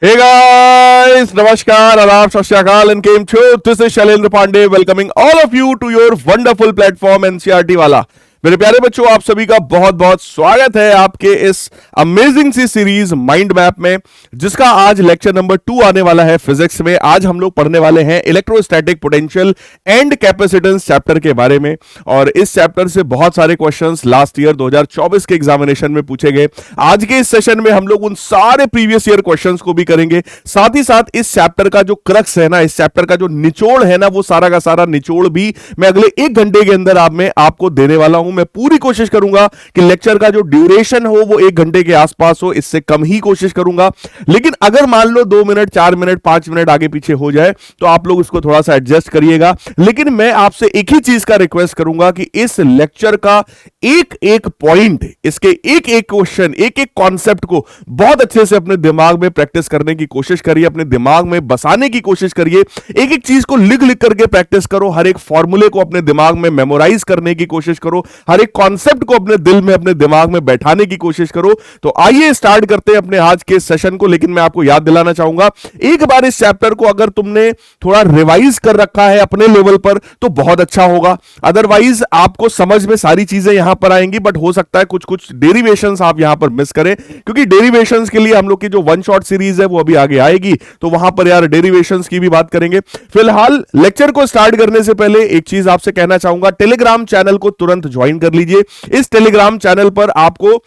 Hey guys, Namaskar, Adab, Sat Shri Akal and came true. This is Shailendra Pandey welcoming all of you to your wonderful platform NCERT वाला। मेरे प्यारे बच्चों, आप सभी का बहुत बहुत स्वागत है आपके इस अमेजिंग सी सीरीज माइंड मैप में, जिसका आज लेक्चर नंबर 2 आने वाला है फिजिक्स में। आज हम लोग पढ़ने वाले हैं electrostatic potential and capacitance chapter के बारे में, और इस चैप्टर से बहुत सारे क्वेश्चंस लास्ट ईयर 2024 के एग्जामिनेशन में पूछे गए। आज के इस सेशन में हम लोग उन सारे प्रीवियस ईयर क्वेश्चंस को भी करेंगे, साथ ही साथ इस चैप्टर का जो क्रक्स है ना, इस चैप्टर का जो निचोड़ है ना, वो सारा का सारा निचोड़ भी मैं अगले 1 घंटे के अंदर आपको देने वाला हूं। मैं पूरी कोशिश करूंगा कि लेक्चर का जो ड्यूरेशन हो वो 1 घंटे के आसपास हो, इससे कम ही कोशिश करूंगा। लेकिन अगर मान लो 2 मिनट, 4 मिनट, 5 मिनट आगे पीछे हो जाए तो आप लोग उसको थोड़ा सा एडजस्ट करिएगा। लेकिन मैं आपसे एक ही चीज का रिक्वेस्ट करूंगा कि इस लेक्चर का एक एक पॉइंट, इसके एक एक क्वेश्चन, एक एक कॉन्सेप्ट को बहुत अच्छे से अपने दिमाग में प्रैक्टिस करने की कोशिश करिए, अपने दिमाग में बसाने की कोशिश करिए। एक एक चीज को लिख लिख करके प्रैक्टिस करो, हर एक फॉर्मूले को अपने दिमाग में मेमोराइज करने की कोशिश करो, हर एक कॉन्सेप्ट को अपने दिल में, अपने दिमाग में बैठाने की कोशिश करो। तो आइए स्टार्ट करते हैं अपने आज के सेशन को। लेकिन मैं आपको याद दिलाना चाहूंगा, एक बार इस चैप्टर को अगर तुमने थोड़ा रिवाइज कर रखा है अपने लेवल पर तो बहुत अच्छा होगा। अदरवाइज आपको समझ में सारी चीजें यहां पर आएंगी, बट हो सकता है कुछ कुछ डेरिवेशंस आप यहां पर मिस करें, क्योंकि डेरिवेशंस के लिए हम लोग की जो वन शॉट सीरीज है वो अभी आगे आएगी, तो वहां पर यार डेरिवेशंस की भी बात करेंगे। फिलहाल लेक्चर को स्टार्ट करने से पहले एक चीज आपसे कहना चाहूंगा, टेलीग्राम चैनल को तुरंत ज्वाइन कर लीजिए। इस टेलीग्राम चैनल पर आपको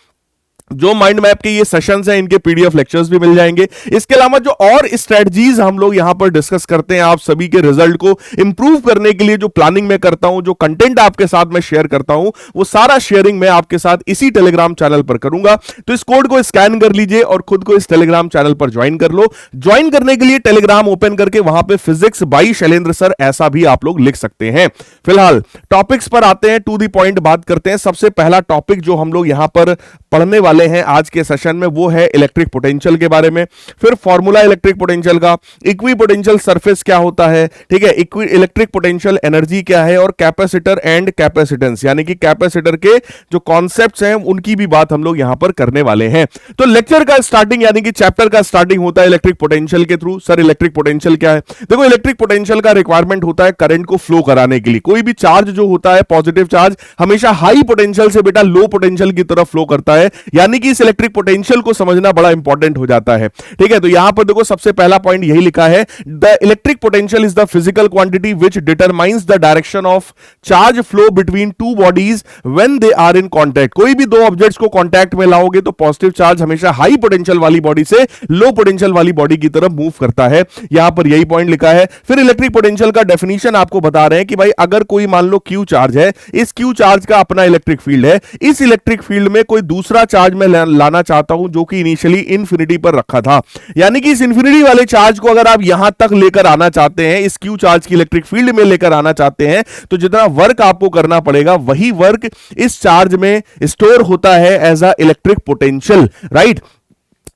जो माइंड मैप के ये सेशंस हैं, इनके पीडीएफ लेक्चर्स भी मिल जाएंगे। इसके अलावा जो और स्ट्रेटजीज हम लोग यहां पर डिस्कस करते हैं, आप सभी के रिजल्ट को इंप्रूव करने के लिए जो प्लानिंग मैं करता हूं, जो कंटेंट आपके साथ मैं शेयर करता हूं, वो सारा शेयरिंग मैं आपके साथ इसी टेलीग्राम चैनल पर करूंगा। तो इस कोड को स्कैन कर लीजिए और खुद को इस टेलीग्राम चैनल पर ज्वाइन कर लो। ज्वाइन करने के लिए टेलीग्राम ओपन करके वहां पर फिजिक्स बाई शैलेंद्र सर ऐसा भी आप लोग लिख सकते हैं। फिलहाल टॉपिक्स पर आते हैं, टू द पॉइंट बात करते हैं। सबसे पहला टॉपिक जो हम लोग यहां पर पढ़ने वाले हैं आज के सेशन में वो है इलेक्ट्रिक पोटेंशियल के बारे में। फिर फॉर्मूला इलेक्ट्रिक पोटेंशियल का, इक्वी पोटेंशियल सरफेस क्या होता है, ठीक है, इक्वी इलेक्ट्रिक पोटेंशियल एनर्जी क्या है, और कैपेसिटर एंड कैपेसिटेंस यानी कि कैपेसिटर के जो कॉन्सेप्ट्स हैं उनकी भी बात हम लोग यहां पर करने वाले हैं। तो लेक्चर का स्टार्टिंग यानी कि चैप्टर का स्टार्टिंग होता है इलेक्ट्रिक पोटेंशियल के थ्रू। सर इलेक्ट्रिक पोटेंशियल क्या है? देखो, इलेक्ट्रिक पोटेंशियल का रिक्वायरमेंट होता है करंट को फ्लो कराने के लिए। कोई भी चार्ज जो होता है, पॉजिटिव चार्ज, हमेशा हाई पोटेंशियल से बेटा लो पोटेंशियल की तरफ फ्लो करता है, यानी कि इलेक्ट्रिक पोटेंशियल को समझना बड़ा इंपॉर्टेंट हो जाता है। ठीक है, तो यहां पर देखो सबसे पहला पॉइंट यही लिखा है, the electric potential is the physical quantity which determines the direction of charge flow between two bodies when they are in contact. कोई भी दो ऑब्जेक्ट्स को कांटेक्ट में लाओगे तो पॉजिटिव चार्ज हमेशा हाई पोटेंशियल वाली बॉडी से लो पोटेंशियल वाली बॉडी की तरफ मूव करता है। यहां पर यही पॉइंट लिखा है। फिर इलेक्ट्रिक पोटेंशियल का डेफिनेशन आपको बता रहे हैं कि भाई अगर कोई मान लो क्यू चार्ज है, इस क्यू चार्ज का अपना इलेक्ट्रिक फील्ड है, इस इलेक्ट्रिक फील्ड में कोई दूसरा चार्ज में लाना चाहता हूं जो कि इनिशियली इन्फिनिटी पर रखा था, यानी कि इस इन्फिनिटी वाले चार्ज को अगर आप यहां तक लेकर आना चाहते हैं, इस क्यू चार्ज की इलेक्ट्रिक फील्ड में लेकर आना चाहते हैं, तो जितना वर्क आपको करना पड़ेगा वही वर्क इस चार्ज में स्टोर होता है as a electric potential, right.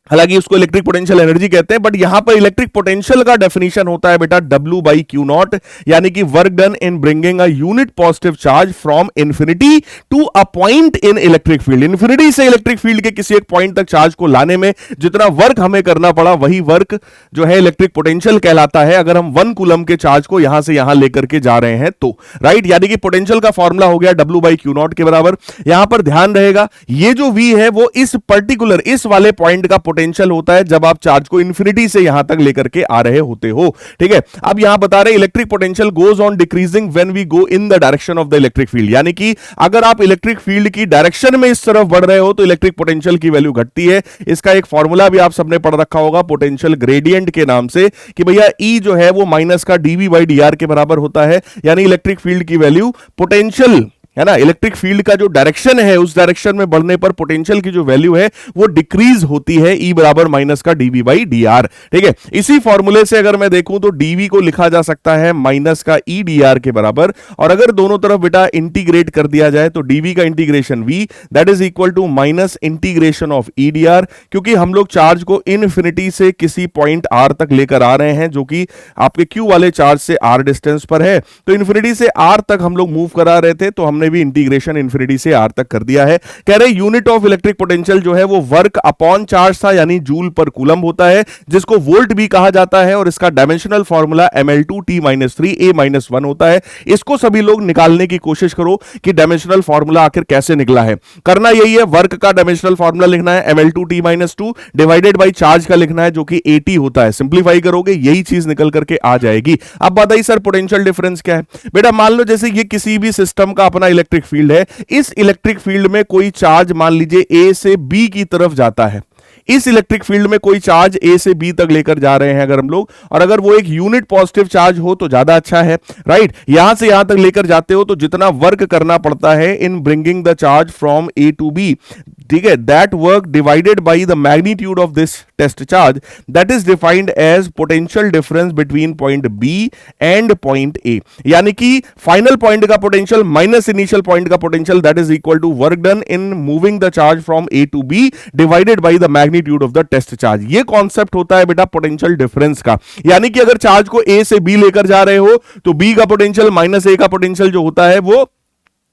हालांकि उसको इलेक्ट्रिक पोटेंशियल एनर्जी कहते हैं, बट यहां पर इलेक्ट्रिक पोटेंशियल का डेफिनेशन होता है बेटा W by Q नॉट, यानी कि work done in bringing a unit positive charge from infinity to a point in electric field. Infinity से इलेक्ट्रिक फील्ड के किसी एक पॉइंट तक चार्ज को लाने में जितना वर्क हमें करना पड़ा वही वर्क जो है इलेक्ट्रिक पोटेंशियल कहलाता है, अगर हम 1 कूलम के चार्ज को यहां से यहां लेकर के जा रहे हैं तो, राइट। यानी कि पोटेंशियल का फॉर्मूला हो गया W by Q नॉट के बराबर। यहां पर ध्यान रहेगा, ये जो V है वो इस पर्टिकुलर इस वाले पॉइंट का पोटेंशियल होता है जब आप चार्ज को इन्फिनिटी से यहां तक लेकर के आ रहे होते हो, ठीक है। अब यहां बता रहे electric potential goes on decreasing when we go in the direction of the electric field, यानी कि अगर आप इलेक्ट्रिक फील्ड की डायरेक्शन में इस तरफ बढ़ रहे हो तो इलेक्ट्रिक पोटेंशियल की वैल्यू घटती है। इसका एक फॉर्मूला भी आप सबने पढ़ रखा होगा पोटेंशियल ग्रेडियंट के नाम से, कि भैया E जो है वो माइनस का dV by dr के बराबर होता है, यानी इलेक्ट्रिक फील्ड की वैल्यू पोटेंशियल है ना, इलेक्ट्रिक फील्ड का जो डायरेक्शन है उस डायरेक्शन में बढ़ने पर पोटेंशियल की जो वैल्यू है वो डिक्रीज होती है, E बराबर माइनस का dV by dr, ठीक है। इसी फॉर्मूले से अगर मैं देखूं तो dV को लिखा जा सकता है माइनस का E dr के बराबर, और अगर दोनों तरफ बेटा इंटीग्रेट कर दिया जाए तो dV का integration V that is equal to minus integration of E dr, क्योंकि हम लोग चार्ज को इनफिनिटी से किसी पॉइंट R तक लेकर आ रहे हैं जो कि आपके Q वाले चार्ज से R डिस्टेंस पर है, तो इनफिनिटी से R तक हम लोग मूव करा रहे थे, तो हमने हमने भी इंटीग्रेशन इन्फिनिटी से आर तक कर दिया है। कह रहे यूनिट ऑफ इलेक्ट्रिक पोटेंशियल जो है वो वर्क अपॉन चार्ज था, यानी जूल पर कूलम होता है, जिसको वोल्ट भी कहा जाता है, और इसका डायमेंशनल फॉर्मूला ml2t-3a-1 होता है। इसको सभी लोग निकालने की कोशिश करो कि डायमेंशनल फॉर्मूला आखिर कैसे निकला है। करना यही है, वर्क का डायमेंशनल फॉर्मूला लिखना है ml2t-2 डिवाइडेड बाय चार्ज का लिखना है जो कि at होता है। सिंपलीफाई करोगे यही चीज निकल करके आ जाएगी। अब बताइए सर पोटेंशियल डिफरेंस क्या है? बेटा मान लो जैसे ये किसी भी सिस्टम का अपना इलेक्ट्रिक फील्ड है, इस इलेक्ट्रिक फील्ड में कोई चार्ज मान लीजिए ए से बी की तरफ जाता है, इस इलेक्ट्रिक फील्ड में कोई चार्ज ए से बी तक लेकर जा रहे हैं अगर हम लोग, और अगर वो एक यूनिट पॉजिटिव चार्ज हो तो ज्यादा अच्छा है, राइट। यहां से यहां तक लेकर जाते हो तो जितना वर्क करना पड़ता है in bringing the charge from A to B, ठीक है, that work divided by the magnitude of this test charge, that is defined as potential difference between point B and point A. यानी कि final point का potential minus initial point का potential, that is equal to work done in moving the charge from A to B divided by the magnitude of the test charge. ये concept होता है बेटा potential difference का। यानी कि अगर चार्ज को ए से बी लेकर जा रहे हो तो बी का पोटेंशियल माइनस ए का पोटेंशियल जो होता है वो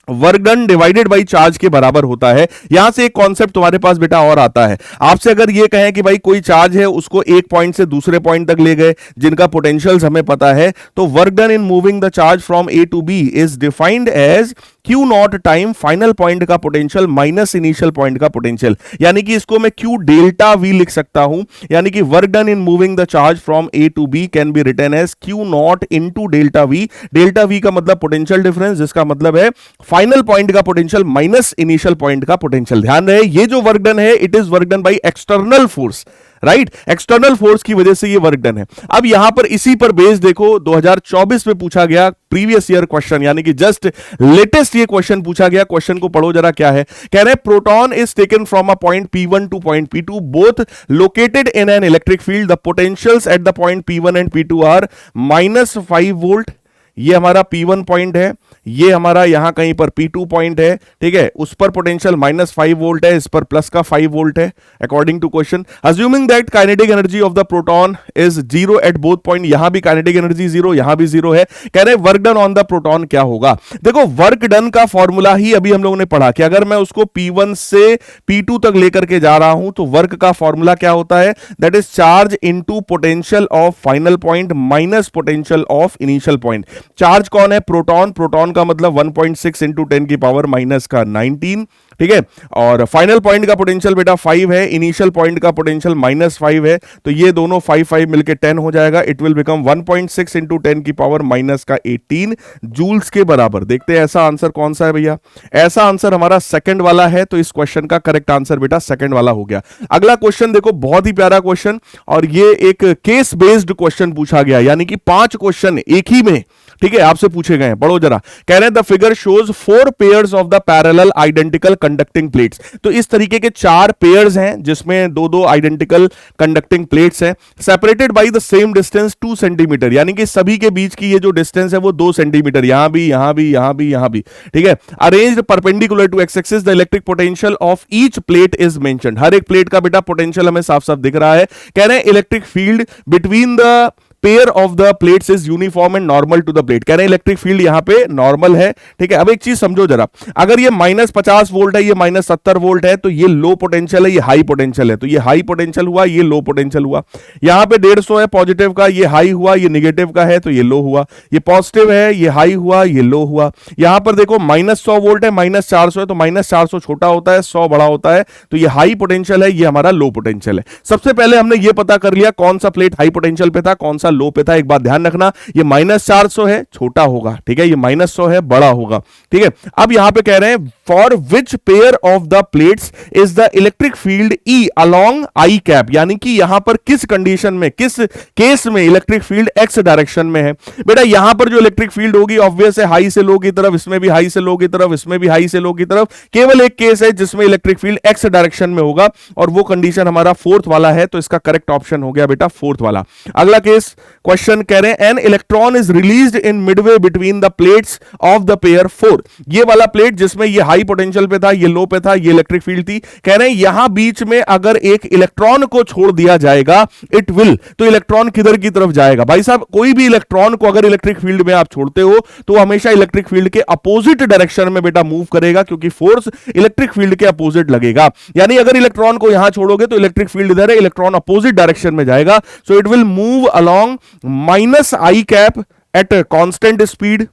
work done divided by charge के बराबर होता है। यहां से एक कॉन्सेप्ट तुम्हारे पास बेटा और आता है। आपसे अगर ये कहें कि भाई कोई चार्ज है उसको एक पॉइंट से दूसरे पॉइंट तक ले गए जिनका पोटेंशियल्स हमें पता है, तो work done in moving the charge from A to B is defined as Q naught time final point का पोटेंशियल माइनस इनिशियल पॉइंट का पोटेंशियल। यानी कि इसको मैं क्यू डेल्टा वी लिख सकता हूं। यानी कि work done in moving the charge from A to B can be written as Q naught into delta V. Delta V का मतलब पोटेंशियल डिफरेंस, जिसका मतलब है फाइनल पॉइंट का पोटेंशियल माइनस इनिशियल पॉइंट का पोटेंशियल। ध्यान रहे ये जो वर्क डन है it is work done by external force, right, external force की वजह से ये वर्क डन है। अब यहां पर इसी पर बेस देखो 2024 में पूछा गया प्रीवियस ईयर क्वेश्चन, यानी कि जस्ट लेटेस्ट ये क्वेश्चन पूछा गया। क्वेश्चन को पढ़ो जरा, क्या है? कह रहे हैं proton is taken from a point P1 to point P2 both located in an electric field, the potentials at the point P1 and P2 are -5 volt. ये हमारा P1 पॉइंट है, ये हमारा यहां कहीं पर P2 पॉइंट है, ठीक है, उस पर पोटेंशियल -5 वोल्ट है, इस पर प्लस का 5 वोल्ट है according to question. Assuming that kinetic energy of the proton is 0 at both point, यहां भी काइनेटिक एनर्जी 0, यहां भी 0 है। कह रहे work done on the proton क्या होगा? देखो वर्क डन का फॉर्मूला ही अभी हम लोगों ने पढ़ा कि अगर मैं उसको P1 से P2 तक लेकर के जा रहा हूं तो वर्क का फॉर्मूला क्या होता है? That is charge into potential of final point minus potential of initial point. Charge कौन है? प्रोटॉन। प्रोटॉन का मतलब 1.6 इंटू 10 की पावर माइनस का 19, ठीक है, और फाइनल पॉइंट का पोटेंशियल बेटा 5 है, इनिशियल पॉइंट का पोटेंशियल -5 है, तो ये दोनों 5 मिलके 10 हो जाएगा। इट विल बिकम 1.6 इंटू 10 की पावर माइनस का 18 जूल्स के बराबर। देखते हैं ऐसा आंसर कौन सा है भैया? ऐसा आंसर हमारा सेकंड वाला है, तो इस क्वेश्चन का करेक्ट आंसर बेटा सेकंड वाला हो गया। अगला क्वेश्चन देखो, बहुत ही प्यारा क्वेश्चन, और ये एक केस बेस्ड क्वेश्चन पूछा गया, यानी कि 5 क्वेश्चन एक ही में, ठीक है, आपसे पूछे गए हैं। पढ़ो जरा। कह रहे हैं the figure shows 4 pairs of the parallel identical conducting plates. तो इस तरीके के 4 पेयर्स हैं जिसमें 2-2 आइडेंटिकल कंडक्टिंग प्लेट्स हैं, separated by the same distance 2 centimetre. यानी कि सभी के बीच की ये जो डिस्टेंस है वो 2 सेंटीमीटर, यहां भी, यहां भी, यहां भी, यहां भी, ठीक है। Arranged perpendicular to X axis, the electric potential of each plate is mentioned. हर एक प्लेट का बेटा पोटेंशियल हमें साफ साफ दिख रहा है। कह रहे हैं electric field between the pair of the plates is uniform and normal to the plate. कह रहे हैं इलेक्ट्रिक फील्ड यहां पे नॉर्मल है, ठीक है। अब एक चीज समझो जरा, अगर ये -50 वोल्ट है, ये -70 वोल्ट है, तो ये लो पोटेंशियल है, ये हाई पोटेंशियल है, तो ये हाई पोटेंशियल हुआ, ये लो पोटेंशियल हुआ। यहां पे 150 है पॉजिटिव का, ये हाई हुआ, ये निगेटिव का है तो ये लो हुआ। ये पॉजिटिव है, ये हाई हुआ, ये लो हुआ। यहां पर देखो -100 वोल्ट है, -400 है, तो -400 छोटा होता है, 100 बड़ा होता है, तो ये हाई पोटेंशियल है, ये हमारा लो पोटेंशियल है। सबसे पहले हमने ये पता कर लिया कौन सा प्लेट हाई पोटेंशियल पे था, कौन सा लो पे था। एक बात ध्यान रखना, ये -400 है, छोटा होगा, ठीक है, ये -100 है, बड़ा होगा, ठीक है। अब यहां पे कह रहे हैं for which pair of the plates is the electric field E along I cap, यानी कि यहां पर किस कंडीशन में, किस केस में इलेक्ट्रिक फील्ड एक्स डायरेक्शन में है। बेटा यहां पर जो इलेक्ट्रिक फील्ड होगी ऑब्वियस है हाई से लो की तरफ, इसमें भी हाई से लो की तरफ, इसमें भी हाई से लो की तरफ। केवल एक केस है जिसमें इलेक्ट्रिक फील्ड एक्स डायरेक्शन में होगा, और वो कंडीशन हमारा 4th वाला है, तो इसका करेक्ट ऑप्शन हो गया बेटा 4th वाला। अगला केस क्वेश्चन कह रहे हैं an electron is released in Midway between the plates of the pair 4। ये वाला प्लेट जिसमें ये हाई पोटेंशियल पे था, ये लो पे था, ये इलेक्ट्रिक फील्ड थी, कह रहे हैं यहां बीच में अगर एक इलेक्ट्रॉन को छोड़ दिया जाएगा इट विल, तो इलेक्ट्रॉन किधर की तरफ जाएगा? भाई साहब कोई भी इलेक्ट्रॉन को अगर इलेक्ट्रिक फील्ड में आप छोड़ते हो तो वो हमेशा इलेक्ट्रिक फील्ड के अपोजिट डायरेक्शन में बेटा मूव करेगा, क्योंकि फोर्स इलेक्ट्रिक फील्ड के अपोजिट लगेगा। यानी अगर इलेक्ट्रॉन को यहां छोड़ोगे तो इलेक्ट्रिक फील्ड इधर है, इलेक्ट्रॉन अपोजिट डायरेक्शन में जाएगा, so it will move along minus I cap at constant speed,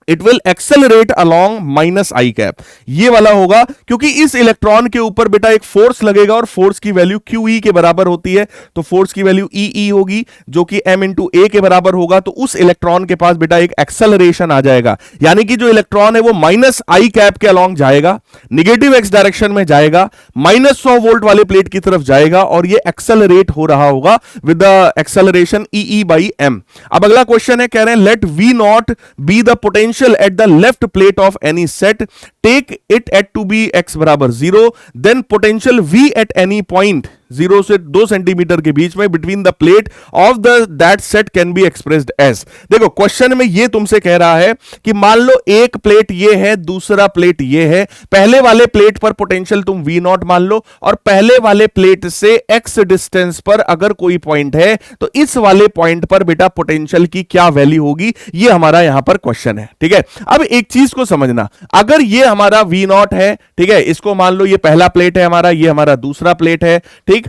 it will accelerate along minus I cap. ये वाला होगा क्योंकि इस इलेक्ट्रॉन के ऊपर बेटा एक फोर्स लगेगा और फोर्स की वैल्यू QE के बराबर होती है, तो फोर्स की वैल्यू EE होगी जो कि M इंटू A के बराबर होगा, तो उस इलेक्ट्रॉन के पास बेटा एक एक्सेलरेशन आ जाएगा। यानी कि जो इलेक्ट्रॉन है वो माइनस आई कैप के अलॉन्ग जाएगा, निगेटिव एक्स डायरेक्शन में जाएगा, माइनस 100 वोल्ट वाले प्लेट की तरफ जाएगा और ये एक्सेलरेट हो रहा होगा with the acceleration EE by M। अब अगला क्वेश्चन है, कह रहे हैं let V naught be the potential at the left plate of any set, take it at to be x बराबर 0, then potential V at any point 0 से 2 centimetre के बीच में between the plate of the that set can be expressed as. देखो question में ये तुमसे कह रहा है कि मान लो एक प्लेट ये है, दूसरा प्लेट ये है, पहले वाले प्लेट पर पोटेंशियल तुम V नॉट मान लो और पहले वाले प्लेट से x डिस्टेंस पर अगर कोई पॉइंट है तो इस वाले पॉइंट पर बेटा पोटेंशियल की क्या वैल्यू होगी, ये हमारा यहां पर क्वेश्चन है। ठीक है, अब एक चीज को समझना, अगर ये हमारा V नॉट है, ठीक है, इसको मान लो ये पहला प्लेट है हमारा, ये हमारा दूसरा प्लेट है, ठीक,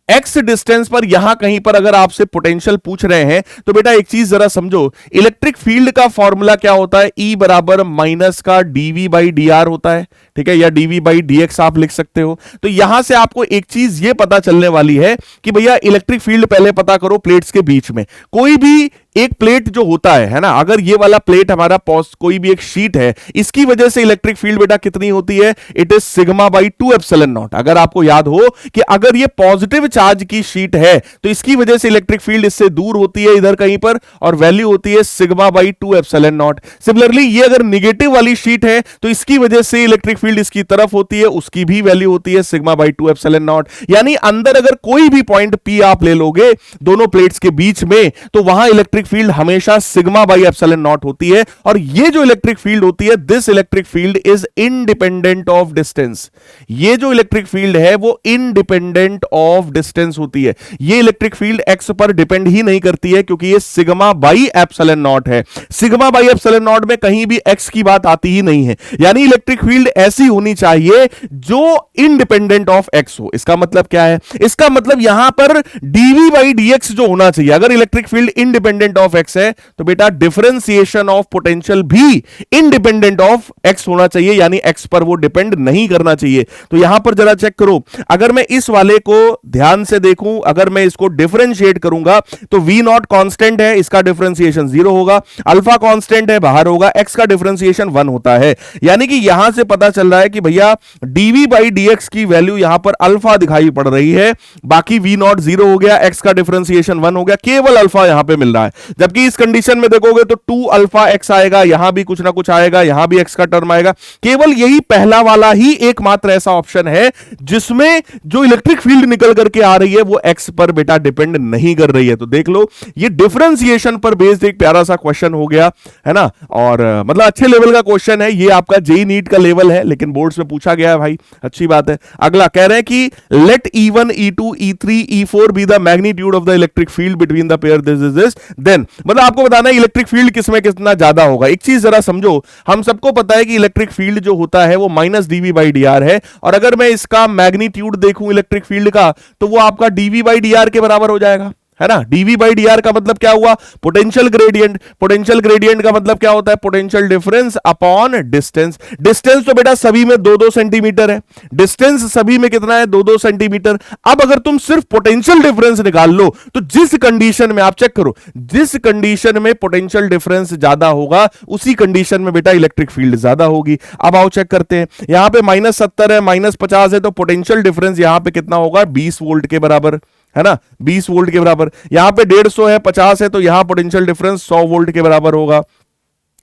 एक्स डिस्टेंस पर यहां कहीं पर अगर आपसे पोटेंशियल पूछ रहे हैं तो बेटा एक चीज जरा समझो, इलेक्ट्रिक फील्ड का फॉर्मूला क्या होता है? E बराबर माइनस का dV बाई dr होता है, ठीक है, या dV बाई dx आप लिख सकते हो। तो यहां से आपको एक चीज ये पता चलने वाली है कि भैया इलेक्ट्रिक फील्ड पहले पता करो प्लेट्स के बीच में। कोई भी एक प्लेट जो होता है ना, अगर ये वाला प्लेट हमारा कोई भी एक शीट है, इसकी वजह से इलेक्ट्रिक फील्ड बेटा कितनी होती है? It is sigma by 2 epsilon not. अगर आपको याद हो कि अगर ये पॉजिटिव चार्ज की शीट है तो इसकी वजह से इलेक्ट्रिक फील्ड इससे दूर होती है इधर कहीं पर, और वैल्यू होती है sigma by 2 epsilon not. Similarly ये अगर निगेटिव वाली शीट है तो इसकी वजह से इलेक्ट्रिक फील्ड इसकी तरफ होती है, उसकी भी वैल्यू होती है सिग्मा बाई 2 एप्सिलॉन नॉट। यानी अंदर अगर कोई भी पॉइंट P आप ले लोगे दोनों प्लेट्स के बीच में तो वहां इलेक्ट्रिक फील्ड हमेशा सिग्मा बाई एप्सिलॉन नॉट होती है, और ये जो इलेक्ट्रिक फील्ड होती है this electric field is independent of distance. ये जो इलेक्ट्रिक फील्ड है वो इंडिपेंडेंट ऑफ डिस्टेंस होती है। ये इलेक्ट्रिक फील्ड एक्स पर डिपेंड ही नहीं करती है क्योंकि ये सिग्मा बाई एप्सिलॉन नॉट है। सिग्मा बाई एप्सिलॉन नॉट में कहीं भी एक्स की बात आती ही नहीं है। यानी इलेक्ट्रिक फील्ड ऐसी होनी चाहिए जो इंडिपेंडेंट ऑफ एक्स हो। इसका मतलब क्या है? इसका मतलब यहां पर dV बाई dx जो होना चाहिए, अगर electric field independent of x है तो बेटा डिफरेंशिएशन ऑफ पोटेंशियल भी इंडिपेंडेंट ऑफ एक्स होना चाहिए, यानी एक्स पर वो डिपेंड नहीं करना चाहिए। तो यहां पर जरा चेक करो, अगर मैं इस वाले को ध्यान से देखूं, अगर मैं इसको डिफरेंशिएट करूंगा तो V नॉट कांस्टेंट है, इसका डिफरेंशिएशन 0 होगा, अल्फा कांस्टेंट है बाहर होगा, x का डिफरेंशिएशन 1 होता है। यानी कि यहां से पता चल रहा है कि भैया dV बाई dx की वैल्यू यहां पर अल्फा दिखाई पड़ रही है, बाकी V नॉट 0 हो गया, x का डिफरेंशिएशन 1 हो गया, केवल अल्फा यहां पे मिल रहा है। जबकि इस कंडीशन में देखोगे तो 2 अल्फा x आएगा, यहां भी कुछ ना कुछ आएगा, यहां भी x का टर्म आएगा। केवल यही पहला वाला ही एकमात्र ऐसा ऑप्शन है जिसमें जो इलेक्ट्रिक फील्ड निकल करके आ रही है वो x पर बेटा डिपेंड नहीं कर रही है। तो देख लो ये डिफरेंशिएशन पर बेस्ड एक प्यारा सा क्वेश्चन हो गया है ना, और मतलब अच्छे लेवल का क्वेश्चन है ये, आपका जेई नीट का लेवल है लेकिन बोर्ड्स में पूछा गया है भाई, अच्छी बात है। अगला कह रहे हैं कि let E1 E2 E3 E4 be the magnitude of the electric field between the pair this is this, then मतलब आपको बताना है इलेक्ट्रिक फील्ड किसमें कितना ज्यादा होगा। एक चीज जरा समझो, हम सबको पता है कि इलेक्ट्रिक फील्ड जो होता है वो माइनस dV बाई dr है, और अगर मैं इसका मैग्नीट्यूड देखूं इलेक्ट्रिक फील्ड का तो वो आपका dV बाई dr के बराबर हो जाएगा, है ना। dV बाई dr का मतलब क्या हुआ? Potential gradient. पोटेंशियल ग्रेडियंट का मतलब क्या होता है? Potential difference upon distance. Distance तो बेटा सभी में 2-2 सेंटीमीटर है, डिस्टेंस सभी में कितना है? 2-2 सेंटीमीटर। अब अगर तुम सिर्फ पोटेंशियल डिफरेंस निकाल लो तो जिस कंडीशन में, आप चेक करो, जिस कंडीशन में पोटेंशियल डिफरेंस ज्यादा होगा उसी कंडीशन में बेटा इलेक्ट्रिक फील्ड ज्यादा होगी। अब आओ चेक करते हैं, यहां पे -70 है, -50 है, तो पोटेंशियल डिफरेंस यहां पे कितना होगा? 20 वोल्ट के बराबर, है ना, 20 वोल्ट के बराबर। यहां पे 150 है, 50 है, तो यहां पोटेंशियल डिफरेंस 100 वोल्ट के बराबर होगा।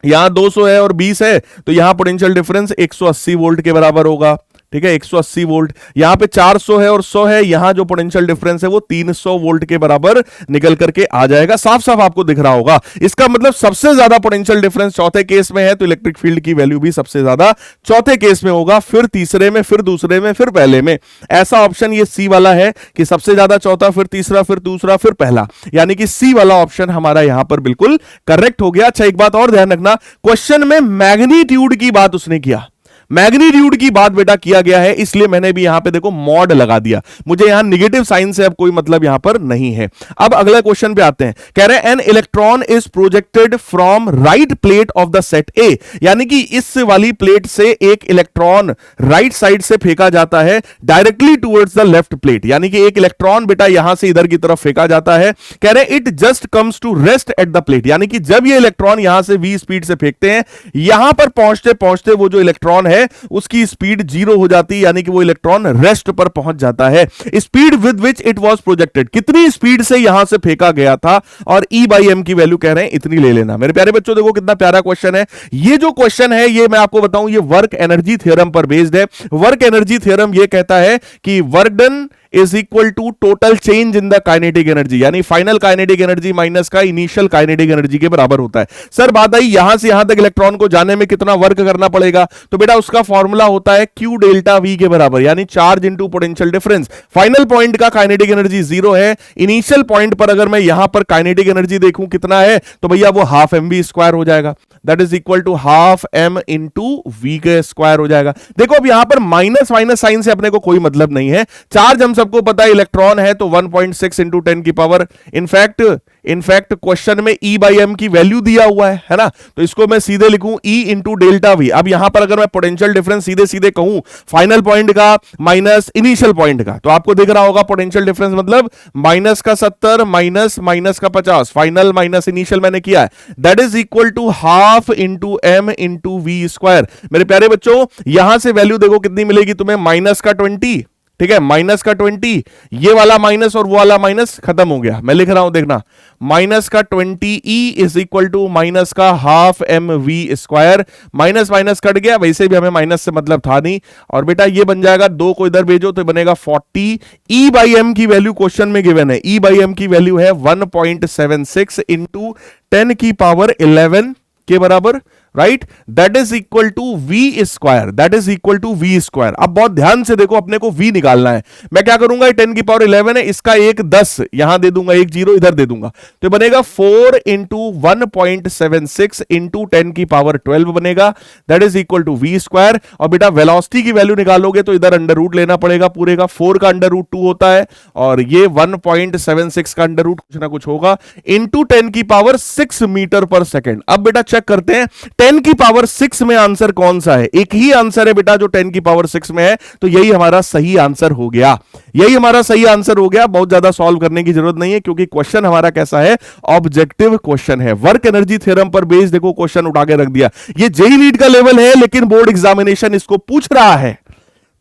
यहां 200 है और 20 है तो यहां पोटेंशियल डिफरेंस 180 वोल्ट के बराबर होगा। ठीक है, 180 वोल्ट, यहां पे 400 है और 100 है, यहां जो पोटेंशियल डिफरेंस है वो 300 वोल्ट के बराबर निकल करके आ जाएगा। साफ साफ आपको दिख रहा होगा। इसका मतलब सबसे ज्यादा पोटेंशियल डिफरेंस चौथे केस में है, तो इलेक्ट्रिक फील्ड की वैल्यू भी सबसे ज्यादा चौथे केस में होगा, फिर तीसरे में, फिर दूसरे में, फिर पहले में। ऐसा ऑप्शन ये सी वाला है कि सबसे ज्यादा चौथा, फिर तीसरा, फिर दूसरा, फिर पहला, यानी कि सी वाला ऑप्शन हमारा यहां पर बिल्कुल करेक्ट हो गया। अच्छा, एक बात और ध्यान रखना, क्वेश्चन में मैग्नीट्यूड की बात उसने किया, मैग्नीट्यूड की बात बेटा किया गया है, इसलिए मैंने भी यहां पे देखो मॉड लगा दिया। मुझे यहां निगेटिव साइन से अब कोई मतलब यहां पर नहीं है। अब अगले क्वेश्चन पे आते हैं। कह रहे हैं an electron is projected from right plate of the set ए, यानी कि इस वाली प्लेट से एक इलेक्ट्रॉन राइट साइड से फेंका जाता है directly towards the left plate, यानी कि एक इलेक्ट्रॉन बेटा यहां से इधर की तरफ फेंका जाता है। कह रहे हैं it just comes to rest at the plate, यानी कि जब ये इलेक्ट्रॉन यहां से v स्पीड से फेंकते हैं, यहां पर पहुंचते पहुंचते वो जो इलेक्ट्रॉन है उसकी स्पीड 0 हो जाती है, यानी कि वो इलेक्ट्रॉन रेस्ट पर पहुंच जाता है। Speed with which it was projected, कितनी स्पीड से यहां से फेंका गया था, और E बाई एम की वैल्यू कह रहे हैं इतनी ले लेना। मेरे प्यारे बच्चों देखो कितना प्यारा क्वेश्चन है। ये जो क्वेश्चन है ये मैं आपको बताऊं, ये वर्क एनर्जी थ्योरम पर बेस्ड है। वर्क एनर्जी थ्योरम ये कहता है कि work done is equal to total change in the kinetic energy, यानी फाइनल काइनेटिक एनर्जी माइनस का इनिशियल काइनेटिक एनर्जी के बराबर होता है। सर बात आई यहां से यहां तक इलेक्ट्रॉन को जाने में कितना वर्क करना पड़ेगा, तो बेटा उसका फॉर्मूला होता है Q डेल्टा V के बराबर, यानी charge into potential difference. Final point का काइनेटिक एनर्जी 0 है, इनिशियल पॉइंट पर अगर मैं यहां पर काइनेटिक एनर्जी देखूं कितना है, तो भैया वो हाफ mv स्क्वायर हो जाएगा, that is equal to half m into v के स्क्वायर हो जाएगा। देखो अब यहां पर माइनस माइनस साइन से अपने को कोई मतलब नहीं है। चार्ज हम सबको पता है इलेक्ट्रॉन है तो 1.6 इंटू 10 की पावर, इनफैक्ट क्वेश्चन में E बाई एम की वैल्यू दिया हुआ है ना, तो इसको मैं सीधे लिखूं E इंटू डेल्टा वी। अब यहां पर अगर मैं पोटेंशियल डिफरेंस सीधे सीधे कहूं फाइनल पॉइंट का माइनस इनिशियल पॉइंट का, तो आपको दिख रहा होगा पोटेंशियल डिफरेंस मतलब माइनस का 70 माइनस का 50, फाइनल माइनस इनिशियल मैंने किया है, that is equal to half into M into V square. मेरे प्यारे बच्चों यहां से वैल्यू देखो कितनी मिलेगी तुम्हें, माइनस का 20, ठीक है, माइनस का 20, ये वाला माइनस और वो वाला माइनस खत्म हो गया। मैं लिख रहा हूं देखना, माइनस का 20 E is equal to minus का half M V square, minus minus cut गया, वैसे भी हमें माइनस से मतलब था नहीं, और बेटा ये बन जाएगा 2 को इधर भेजो तो बनेगा 40। E बाई एम की वैल्यू क्वेश्चन में गिवन है, E बाई एम की वैल्यू है 1.76 इंटू 10 की पावर 11 के बराबर, right, that is equal to v square, that is equal to v square. अब बहुत ध्यान से देखो, अपने को v निकालना है। मैं क्या करूंगा, 10 की पावर 11 है, इसका एक 10 यहां दे दूंगा, एक 0 इधर दे दूंगा, तो बनेगा 4 इंटू 1.76 इंटू 10 की पावर 12 बनेगा, that is equal to v square. और बेटा वेलोसिटी की वैल्यू निकालोगे तो इधर अंडर रूट लेना पड़ेगा पूरे का, 4 का अंडर रूट 2 होता है, और ये 1.76 का अंडर रूट कुछ ना कुछ होगा, इंटू 10 की पावर 6 मीटर पर सेकेंड। अब बेटा चेक करते हैं 10 की पावर 6 में आंसर कौन सा है। एक ही आंसर है बेटा जो 10 की पावर 6 में है, तो यही हमारा सही आंसर हो गया, यही हमारा सही आंसर हो गया। बहुत ज्यादा सॉल्व करने की जरूरत नहीं है, क्योंकि क्वेश्चन हमारा कैसा है, ऑब्जेक्टिव क्वेश्चन है। वर्क एनर्जी थ्योरम पर बेस्ड देखो क्वेश्चन उठा के रख दिया। ये जेईई नीट का लेवल है, लेकिन बोर्ड एग्जामिनेशन इसको पूछ रहा है,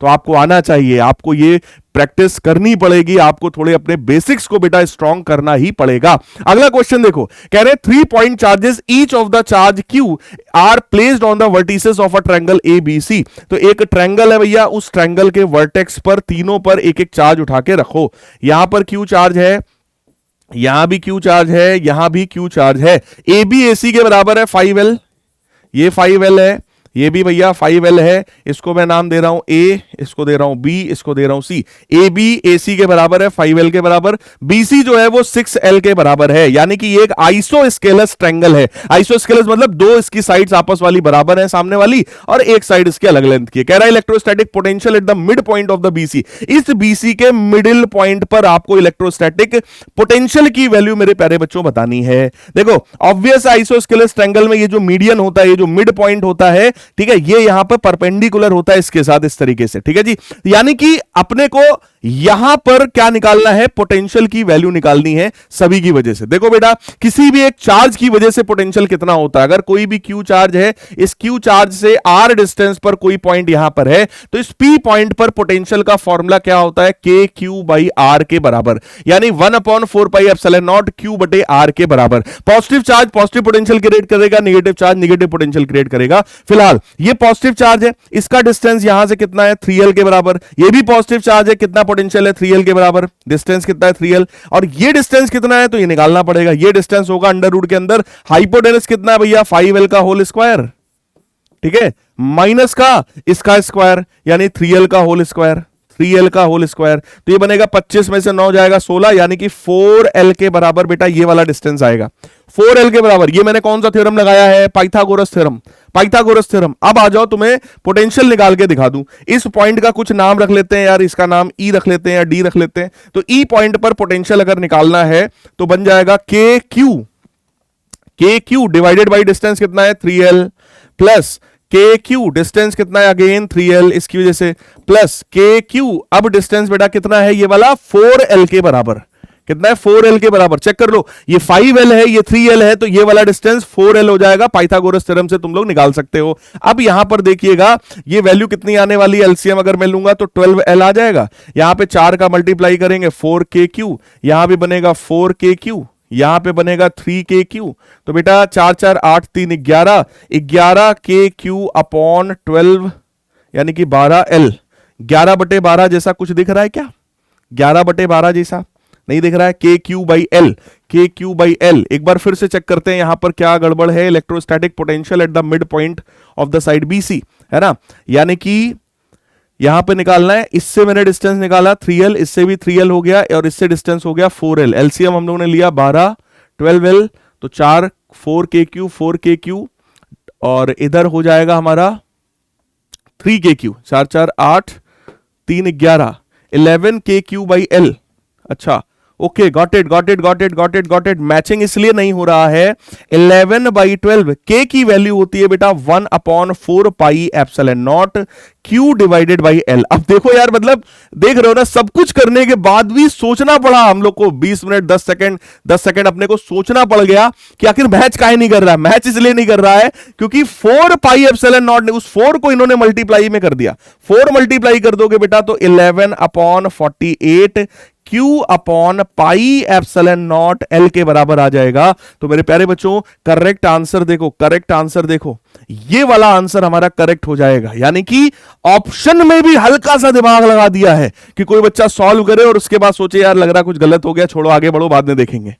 तो आपको आना चाहिए, आपको ये प्रैक्टिस करनी पड़ेगी, आपको थोड़े अपने बेसिक्स को बेटा स्ट्रॉन्ग करना ही पड़ेगा। अगला क्वेश्चन देखो, कह रहे 3 point charges each of the charge Q are placed on the vertices of a triangle ABC। तो एक ट्रायंगल है भैया, उस ट्रायंगल के वर्टेक्स पर तीनों पर एक एक चार्ज उठा के रखो। यहां पर Q चार्ज है, यहां भी Q चार्ज है, यहां भी Q चार्ज है। AB AC के बराबर है 5L, ये 5L है, ये भी भैया 5L है, इसको मैं नाम दे रहा हूं A, इसको दे रहा हूं B, इसको दे रहा हूं C। AB AC के बराबर है 5L के बराबर, BC जो है वो 6L के बराबर है, यानी कि ये एक आइसोस्केलस ट्रायंगल है। आइसोस्केलस मतलब दो इसकी साइड्स आपस वाली बराबर है सामने वाली, और एक साइड इसके अलग लेंथ की है। कह रहा है electrostatic potential at the mid point of the BC, इस BC के मिडिल पॉइंट पर आपको इलेक्ट्रोस्टैटिक पोटेंशियल की वैल्यू मेरे प्यारे बच्चों बतानी है। देखो ऑब्वियस आइसोस्केलस ट्रायंगल में ये जो मीडियन होता है, ये जो मिड पॉइंट होता है, ठीक है, ये यहां पर परपेंडिकुलर होता है इसके साथ इस तरीके से, ठीक है जी, यानी कि अपने को यहां पर क्या निकालना है, पोटेंशियल की वैल्यू निकालनी है सभी की वजह से। देखो बेटा, किसी भी एक चार्ज की वजह से पोटेंशियल कितना होता है। अगर कोई भी क्यू चार्ज है, इस क्यू चार्ज से आर डिस्टेंस पर कोई पॉइंट यहां पर है, तो इस पी पॉइंट पर पोटेंशियल का फॉर्मूला क्या होता है, के क्यू बाई आर के बराबर, यानी 1/4πε0 क्यू बटे आर के बराबर। Positive charge positive potential create करेगा, negative charge negative potential create करेगा। फिलहाल ये पॉजिटिव चार्ज है, इसका डिस्टेंस यहां से कितना है, 3l के बराबर। ये भी पॉजिटिव चार्ज है, कितना पोटेंशियल है, 3l के बराबर। डिस्टेंस कितना है, 3l। और ये डिस्टेंस कितना है, तो ये निकालना पड़ेगा। ये डिस्टेंस होगा अंडर रूट के अंदर हाइपोटेनस कितना है भैया, 5l का होल स्क्वायर, ठीक है, माइनस का इसका स्क्वायर यानी 3l का होल स्क्वायर, 3l का होल स्क्वायर। तो ये बनेगा 25 में से 9 जाएगा 16, यानी कि 4l के बराबर बेटा ये वाला डिस्टेंस आएगा, 4l के बराबर। ये मैंने कौन सा थ्योरम लगाया है, पाइथागोरस थ्योरम, पाइथागोरस थ्योरम। अब आ जाओ, तुम्हें पोटेंशियल निकाल के दिखा दूं। इस पॉइंट का कुछ नाम रख लेते हैं यार, इसका नाम ई रख लेते हैं या डी रख लेते हैं। तो ई पॉइंट पर पोटेंशियल अगर निकालना है तो बन जाएगा के क्यू डिवाइडेड बाई डिस्टेंस कितना है, 3l, प्लस के क्यू डिस्टेंस कितना है, अगेन 3l, इसकी वजह से, प्लस के क्यू, अब डिस्टेंस बेटा कितना है, ये वाला 4l के बराबर। कितना है, 4l के बराबर। चेक कर लो, ये 5l है, ये 3l है, तो ये वाला डिस्टेंस 4l हो जाएगा। पाइथागोरस थ्योरम से तुम लोग निकाल सकते हो। अब यहां पर देखिएगा, ये वैल्यू कितनी आने वाली है, एलसीएम अगर मैं लूंगा तो 12l आ जाएगा। यहां पे 4 का मल्टीप्लाई करेंगे, 4kq, यहां भी बनेगा 4kq, यहां पे बनेगा 3kq। तो बेटा 4 4 8 3 11, 11kq अपॉन 12 यानी कि 12l। 11/12 जैसा कुछ दिख रहा है क्या, 11/12 जैसा नहीं दिख रहा है। kq by L, kq by L. एक बार फिर से चेक करते हैं यहां पर क्या गड़बड़ है। Electrostatic potential at the mid point of the side BC, है ना, यानी कि यहां पे निकालना है। इससे मैंने डिस्टेंस निकाला 3l, इससे भी 3l हो गया और इससे डिस्टेंस हो गया 4l। एलसीएम हम लोगों ने लिया 12, 12l, तो 4 4kq और इधर हो जाएगा हमारा 3kq, 4 4 8 3 11, 11kq बाई एल। अच्छा, ओके, गॉट इट। मैचिंग इसलिए नहीं हो रहा है, 11/12 के की वैल्यू होती है बेटा 1/4πε0 Q डिवाइडेड बाई एल। अब देखो यार, मतलब देख रहे हो ना, सब कुछ करने के बाद भी सोचना पड़ा हम लोग को, 20 मिनट 10 सेकंड अपने को सोचना पड़ गया कि आखिर मैच काहे नहीं कर रहा है। मैच इसलिए नहीं कर रहा है क्योंकि 4πε0 ने उस 4 को इन्होंने मल्टीप्लाई में कर दिया। 4 मल्टीप्लाई कर दोगे बेटा तो 11/48 Q अपॉन πε0 L के बराबर आ जाएगा। तो मेरे प्यारे बच्चों, करेक्ट आंसर देखो, ये वाला आंसर हमारा करेक्ट हो जाएगा। यानी कि ऑप्शन में भी हल्का सा दिमाग लगा दिया है कि कोई बच्चा सॉल्व करे और उसके बाद सोचे यार लग रहा कुछ गलत हो गया, छोड़ो आगे बढ़ो, बाद में देखेंगे,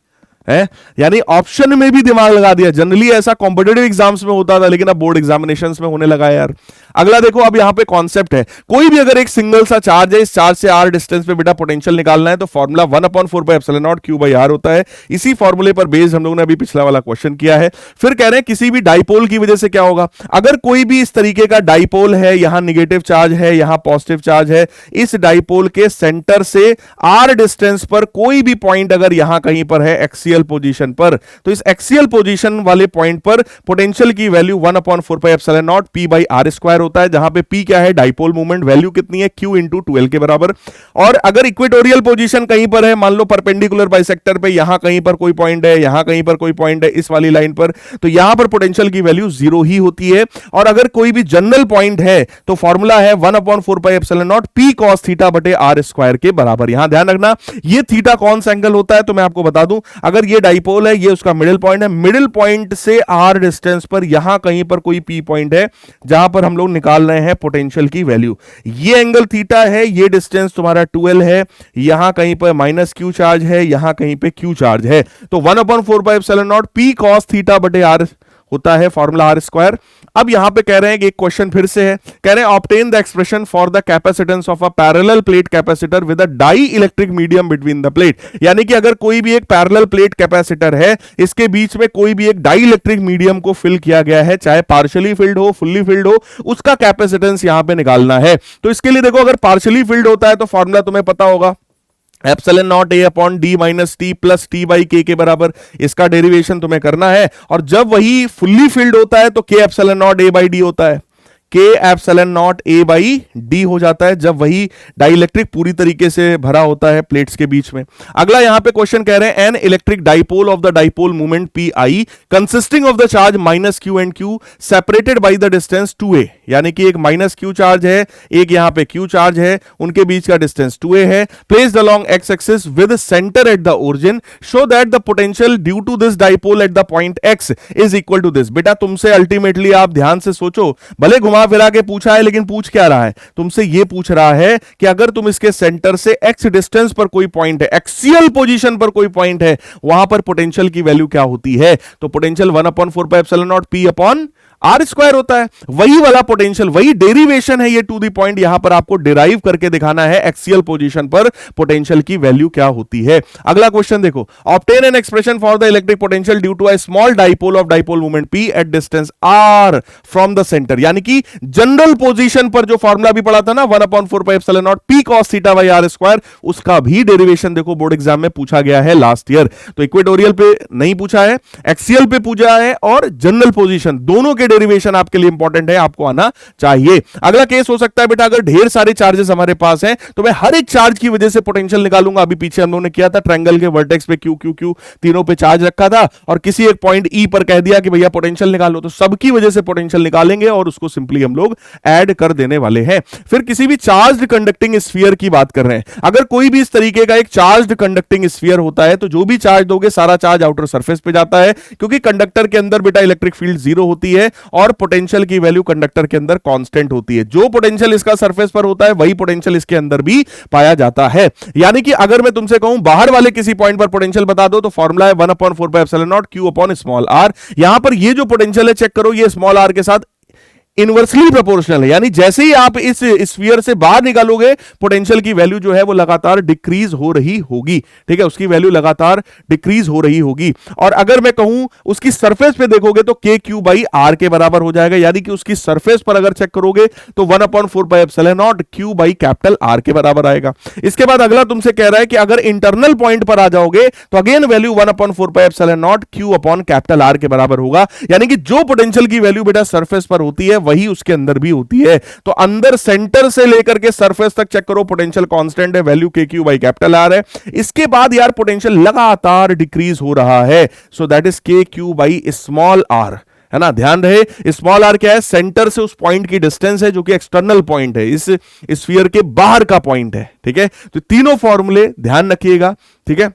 है। यानी ऑप्शन में भी दिमाग लगा दिया। जनरली ऐसा कॉम्पिटिटिव एग्जाम्स में होता था, लेकिन अब बोर्ड एग्जामिनेशंस में होने लगा है यार। अगला देखो, अब यहां पे कॉन्सेप्ट है, कोई भी अगर एक सिंगल सा चार्ज है, इस चार्ज से r डिस्टेंस पे बेटा पोटेंशियल निकालना है, तो फॉर्मूला 1/4πε0 Q बाई R होता है। इसी फॉर्मूले पर बेस्ड हम लोगों ने अभी पिछला वाला क्वेश्चन किया है। फिर कह रहे हैं किसी भी डाइपोल की वजह से क्या होगा। अगर कोई भी इस तरीके का डाइपोल है, यहां निगेटिव चार्ज है, यहां पॉजिटिव चार्ज है, इस डाइपोल के सेंटर से r डिस्टेंस पर कोई भी पॉइंट अगर यहां कहीं पर है एक्सियल पोजीशन पर, तो इस एक्सियल पोजीशन वाले पॉइंट पर पोटेंशियल की value 1/4πε0 P by R square होता है, जहां पे P क्या है, डाइपोल मोमेंट, वैल्यू कितनी है, Q इंटू 2L के बराबर। और अगर इक्वेटोरियल पोजीशन कहीं पर है, मान लो परपेंडिकुलर बाइसेक्टर पे यहां कहीं पर कोई पॉइंट है, यहां कहीं पर कोई पॉइंट है, इस वाली लाइन पर, तो यहां पर पोटेंशियल की वैल्यू 0 ही होती है। और अगर कोई भी जनरल पॉइंट है तो फॉर्मूला है 1/4πε0 P cos थीटा बटे R स्क्वायर के बराबर। यहां ध्यान रखना, ये थीटा कौन सा एंगल होता है, तो मैं आपको बता दूं, अगर ये डाइपोल है, ये उसका मिडिल पॉइंट है, मिडिल पॉइंट से R डिस्टेंस पर यहां कहीं पर कोई P पॉइंट है जहां पर हम लोग निकाल रहे हैं पोटेंशियल की वैल्यू। ये एंगल थीटा है, ये डिस्टेंस तुम्हारा 2L है, यहां कहीं पर माइनस Q चार्ज है, यहां कहीं पे Q चार्ज है, तो 1/4πε0 P cos थीटा बटे R होता है फॉर्मूला R स्क्वायर। अब यहां पे कह रहे हैं कि एक क्वेश्चन फिर से है, कह रहे हैं obtain the expression for the capacitance of a parallel plate capacitor with a dielectric medium between the plate. यानी कि अगर कोई भी एक पैरेलल प्लेट कैपेसिटर है, इसके बीच में कोई भी एक डाई इलेक्ट्रिक मीडियम को फिल किया गया है, चाहे पार्शियली फिल्ड हो, फुल्ली फिल्ड हो, उसका कैपेसिटेंस यहां पे निकालना है। तो इसके लिए देखो, अगर पार्शियली फिल्ड होता है तो फॉर्मूला तुम्हें पता होगा, epsilon not a upon D minus T plus T by के बराबर। इसका डेरिवेशन तुम्हें करना है। और जब वही फुल्ली फिल्ड होता है तो के epsilon not a by D होता है, के epsilon not a by D हो जाता है जब वही डाइलेक्ट्रिक पूरी तरीके से भरा होता है प्लेट्स के बीच में। अगला यहां पे क्वेश्चन कह रहे हैं an electric dipole of the dipole movement P I consisting of the charge minus Q and Q separated by the distance 2a, यानी कि एक माइनस क्यू चार्ज है, एक यहां पे क्यू चार्ज है, उनके बीच का डिस्टेंस 2a है, placed along X axis with centre at the origin, show that the potential due to this dipole at the point x is equal to this. बेटा तुमसे अल्टीमेटली आप ध्यान से सोचो, भले घुमा फिरा के पूछा है लेकिन पूछ क्या रहा है, तुमसे यह पूछ रहा है कि अगर तुम इसके सेंटर से x डिस्टेंस पर कोई पॉइंट है, एक्सियल पोजीशन पर कोई पॉइंट है, वहां पर पोटेंशियल की वैल्यू क्या होती है, तो potential 1/4πε0 p upon R square होता है। वही वाला पोटेंशियल, वही डेरिवेशन है ये टू द पॉइंट, यहां पर आपको डिराइव करके दिखाना है एक्सियल पोजीशन पर पोटेंशियल की वैल्यू क्या होती है। अगला क्वेश्चन देखो, obtain an expression for the electric potential due to a small dipole of dipole moment p at distance r from the centre, यानी कि जनरल पोजीशन पर जो फॉर्मूला भी पढ़ा था ना 1/4πε0 p cos theta by r square, उसका भी डेरिवेशन देखो बोर्ड एग्जाम में पूछा गया है लास्ट ईयर। तो इक्वेटोरियल पे नहीं पूछा है, एक्सियल पे पूछा है, और जनरल पोजीशन दोनों के डेरिवेशन आपके लिए इंपॉर्टेंट है, आपको आना चाहिए। अगला केस हो सकता है बेटा अगर ढेर सारे चार्जेस हमारे पास हैं तो मैं हर एक चार्ज की वजह से पोटेंशियल निकालूंगा। अभी पीछे हम लोगों ने किया था, ट्रायंगल के वर्टेक्स पे क्यू क्यू क्यू तीनों पे चार्ज रखा था और किसी एक पॉइंट ई पर कह दिया कि भैया पोटेंशियल निकालो, तो सबकी वजह से पोटेंशियल निकालेंगे और उसको सिंपली हम लोग ऐड कर देने वाले हैं। फिर किसी भी चार्ज कंडक्टिंग स्फीयर की बात कर रहे हैं, अगर कोई भी इस तरीके का एक चार्ज कंडक्टिंग स्फीयर होता है तो जो भी चार्ज दोगे सारा चार्ज आउटर सरफेस पे जाता है, क्योंकि कंडक्टर के अंदर बेटा इलेक्ट्रिक फील्ड जीरो होती है और पोटेंशियल की वैल्यू कंडक्टर के अंदर कांस्टेंट होती है। जो पोटेंशियल इसका सरफेस पर होता है वही पोटेंशियल इसके अंदर भी पाया जाता है। यानी कि अगर मैं तुमसे कहूं बाहर वाले किसी पॉइंट पर पोटेंशियल बता दो, तो फॉर्मूला है 1/4πε0 q अपॉन स्मॉल r। यहां पर ये जो पोटेंशियल है चेक करो, ये स्मॉल r के साथ इनवर्सली प्रोपोर्शनल है, यानी जैसे ही आप इस स्फीयर से बाहर निकालोगे पोटेंशियल की वैल्यू जो है वो लगातार डिक्रीज हो रही होगी। ठीक है, उसकी वैल्यू लगातार डिक्रीज हो रही होगी। और अगर मैं कहूं उसकी सरफेस पे देखोगे तो के क्यू बाई आर के बराबर हो जाएगा, यानी कि उसकी सरफेस पर अगर चेक करोगे तो 1/4πε0 क्यू बाई कैपिटल आर के बराबर आएगा। इसके बाद अगला तुमसे कह रहा है कि अगर इंटरनल पॉइंट पर आ जाओगे तो again value 1/4πε0 Q upon capital R के बराबर होगा, यानी कि जो पोटेंशियल की वैल्यू बेटा सरफेस पर होती है वही उसके अंदर भी होती है। तो अंदर सेंटर से लेकर के सरफेस तक चेक करो, पोटेंशियल कांस्टेंट है, वैल्यू के क्यू बाई कैपिटल आर है। इसके बाद यार पोटेंशियल लगातार डिक्रीज हो रहा है, सो दैट इज के क्यू बाई स्मॉल आर, है ना। ध्यान रहे स्मॉल आर क्या है, सेंटर से उस पॉइंट की डिस्टेंस है जो कि एक्सटर्नल पॉइंट है, इस स्फीयर के बाहर का पॉइंट है। ठीक है, तो तीनों फॉर्मूले ध्यान रखिएगा। ठीक है,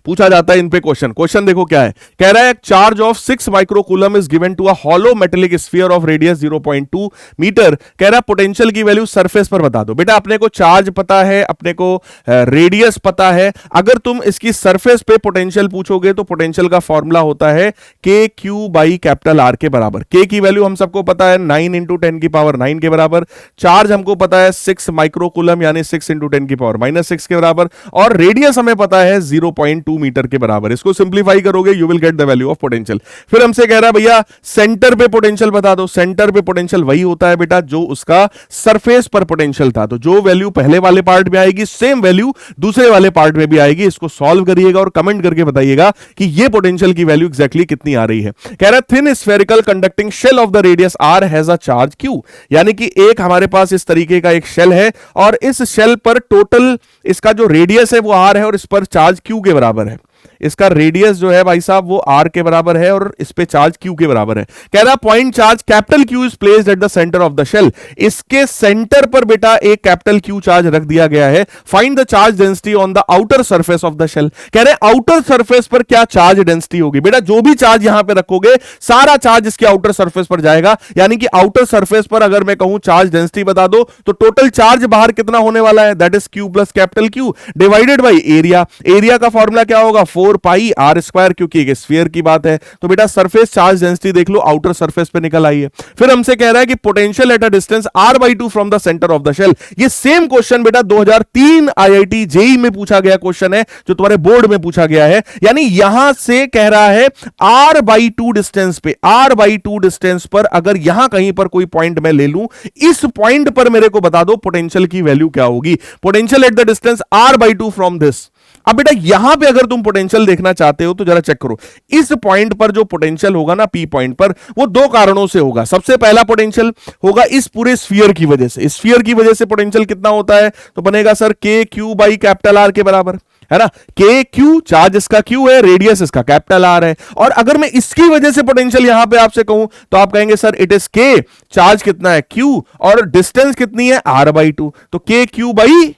पूछा जाता है इन पे क्वेश्चन देखो क्या है, कह रहा है charge of 6 microcoulomb is given to a hollow metallic sphere of radius 0.2 metre. कह रहा है पोटेंशियल की वैल्यू सरफेस पर बता दो। बेटा अपने को चार्ज पता है, अपने को रेडियस पता है, अगर तुम इसकी सरफेस पे पोटेंशियल पूछोगे तो पोटेंशियल का फॉर्मूला होता है के क्यू बाई कैपिटल आर के बराबर। के की वैल्यू हम सबको पता है 9 × 10⁻⁹ के बराबर, चार्ज हमको पता है 6 माइक्रोकूलम यानी 6 × 10⁻⁻⁶ के बराबर, और रेडियस हमें पता है 0.2 मीटर के बराबर। इसको सिंपलीफाई करोगे you will get the value of potential. फिर हमसे कह रहा है भैया सेंटर पे पोटेंशियल बता दो। सेंटर पे पोटेंशियल वही होता है बेटा जो उसका सरफेस पर पोटेंशियल था, तो जो वैल्यू पहले वाले पार्ट में आएगी सेम वैल्यू दूसरे वाले पार्ट में भी आएगी। इसको सॉल्व करिएगा और कमेंट करके बताइएगा कि ये पोटेंशियल की वैल्यू एग्जैक्टली कितनी आ रही है। कह रहा है thin spherical conducting shell of the radius R has a charge Q, यानी कि एक हमारे पास इस तरीके का एक शेल है और इस शेल पर टोटल इसका जो रेडियस है वो आर है और इस पर चार्ज क्यू के बराबर है। इसका रेडियस जो है भाई साहब वो आर के बराबर है और इस पे चार्ज क्यू के बराबर है। कह रहा point charge capital Q is placed at the centre of the shell. इसके सेंटर पर बेटा एक कैपिटल क्यू चार्ज रख दिया गया है। Find the charge density on the outer surface of the shell. कह रहे आउटर सरफेस पर क्या चार्ज डेंसिटी होगी। बेटा जो भी चार्ज यहां पे रखोगे सारा चार्ज इसके आउटर सरफेस पर जाएगा, यानी कि आउटर सरफेस पर अगर मैं कहूं चार्ज डेंसिटी बता दो तो टोटल चार्ज बाहर कितना होने वाला है, that is Q plus capital Q divided by area. Area का फॉर्मूला क्या होगा 4 पाई आर स्क्वायर, क्योंकि एक स्फीयर की बात है। तो बेटा सरफेस चार्ज डेंसिटी देख लो आउटर सरफेस पे निकल आई है। फिर हमसे कह रहा है कि potential at a distance r/2 from the centre of the shell. ये सेम क्वेश्चन बेटा 2003 आईआईटी जेई में पूछा गया क्वेश्चन है, जो तुम्हारे बोर्ड में पूछा गया है। यानी यहां से कह रहा है r/2 डिस्टेंस पे, r/2 डिस्टेंस पर अगर यहां कहीं पर कोई पॉइंट मैं ले लूं, इस पॉइंट पर मेरे को बता दो पोटेंशियल की वैल्यू क्या होगी। Potential at the distance r/2 from this, अब बेटा यहां पे अगर तुम पोटेंशियल देखना चाहते हो तो जरा चेक करो, इस पॉइंट पर जो पोटेंशियल होगा ना पी पॉइंट पर, वो दो कारणों से होगा। सबसे पहला पोटेंशियल होगा इस पूरे स्फीयर की वजह से। स्फीयर की वजह से पोटेंशियल कितना होता है, तो बनेगा सर के क्यू बाई कैपिटल आर के बराबर, है ना। के क्यू, चार्ज इसका क्यू है, रेडियस इसका कैपिटल आर है। और अगर मैं इसकी वजह से पोटेंशियल यहां पे आपसे कहूं तो आप कहेंगे सर इट इज के, चार्ज कितना है क्यू और डिस्टेंस कितनी है आर बाई टू, तो K Q by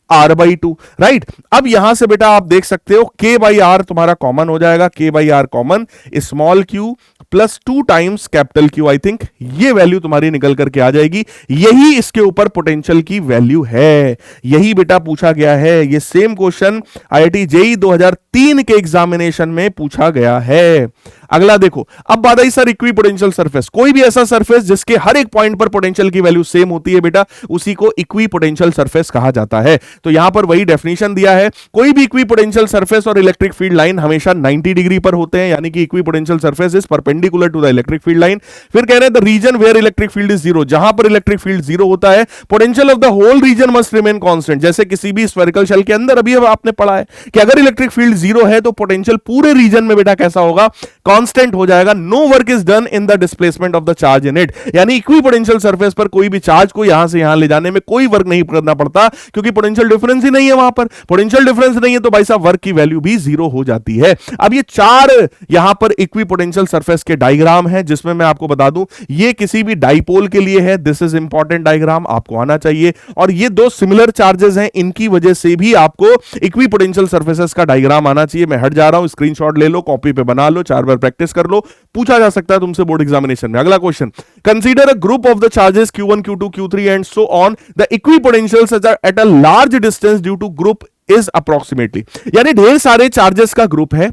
R by two, right. अब यहां से बेटा आप देख सकते हो के बाई आर तुम्हारा कॉमन हो जाएगा, K by R common, small Q plus 2 times capital Q, I think ये वैल्यू तुम्हारी निकल करके आ जाएगी। यही इसके ऊपर पोटेंशियल की वैल्यू है, यही बेटा पूछा गया है। ये सेम क्वेश्चन आईआईटी जेईई 2003 के एग्जामिनेशन में पूछा गया है। अगला देखो, अब बात आई सर इक्वी पोटेंशियल सरफेस, कोई भी ऐसा सरफेस जिसके हर एक पॉइंट पर पोटेंशियल की वैल्यू सेम होती है बेटा, उसी को इक्वी पोटेंशियल सरफेस कहा जाता है। तो यहां पर वही डेफिनेशन दिया है, कोई भी इक्वी पोटेंशियल सरफेस और इलेक्ट्रिक फील्ड लाइन हमेशा 90 डिग्री पर होते हैं, यानी कि equipotential surface is perpendicular to the electric field line. फिर कह रहे हैं the region where electric field is zero, जहां पर इलेक्ट्रिक फील्ड जीरो होता है potential of the whole region must remain constant. जैसे किसी भी स्फेरिकल शेल के अंदर अभी आपने पढ़ा है कि अगर इलेक्ट्रिक फील्ड जीरो है तो पोटेंशियल पूरे रीजन में बेटा कैसा होगा, कांस्टेंट हो जाएगा। No work is done in the displacement of the charge in it, यानी इक्वी पोटेंशियल सरफेस पर कोई भी चार्ज को यहां से यहां ले जाने में कोई वर्क नहीं करना पड़ता, क्योंकि पोटेंशियल डिफरेंस ही नहीं है वहां पर। पोटेंशियल डिफरेंस नहीं है तो भाई साहब वर्क की वैल्यू भी जीरो हो जाती है। अब ये चार यहां पर इक्वी पोटेंशियल सरफेस के डायग्राम है, जिसमें मैं आपको बता दूं ये किसी भी डाइपोल के लिए है। दिस इज इंपॉर्टेंट डायग्राम, आपको आना चाहिए। और ये दो सिमिलर चार्जेस हैं, इनकी वजह से भी आपको इक्वी पोटेंशियल सरफेसेस का डायग्राम आना चाहिए। मैं हट जा रहा हूं, स्क्रीनशॉट ले लो, कॉपी पे बना लो, 4 बार प्रैक्टिस कर लो, पूछा जा सकता है तुमसे बोर्ड एग्जामिनेशन में। अगला question, consider a group of the charges Q1 Q2 Q3 and so on, the equipotentials are at a large distance due to group is approximately, यानी ढेर सारे चार्जेस का ग्रुप है,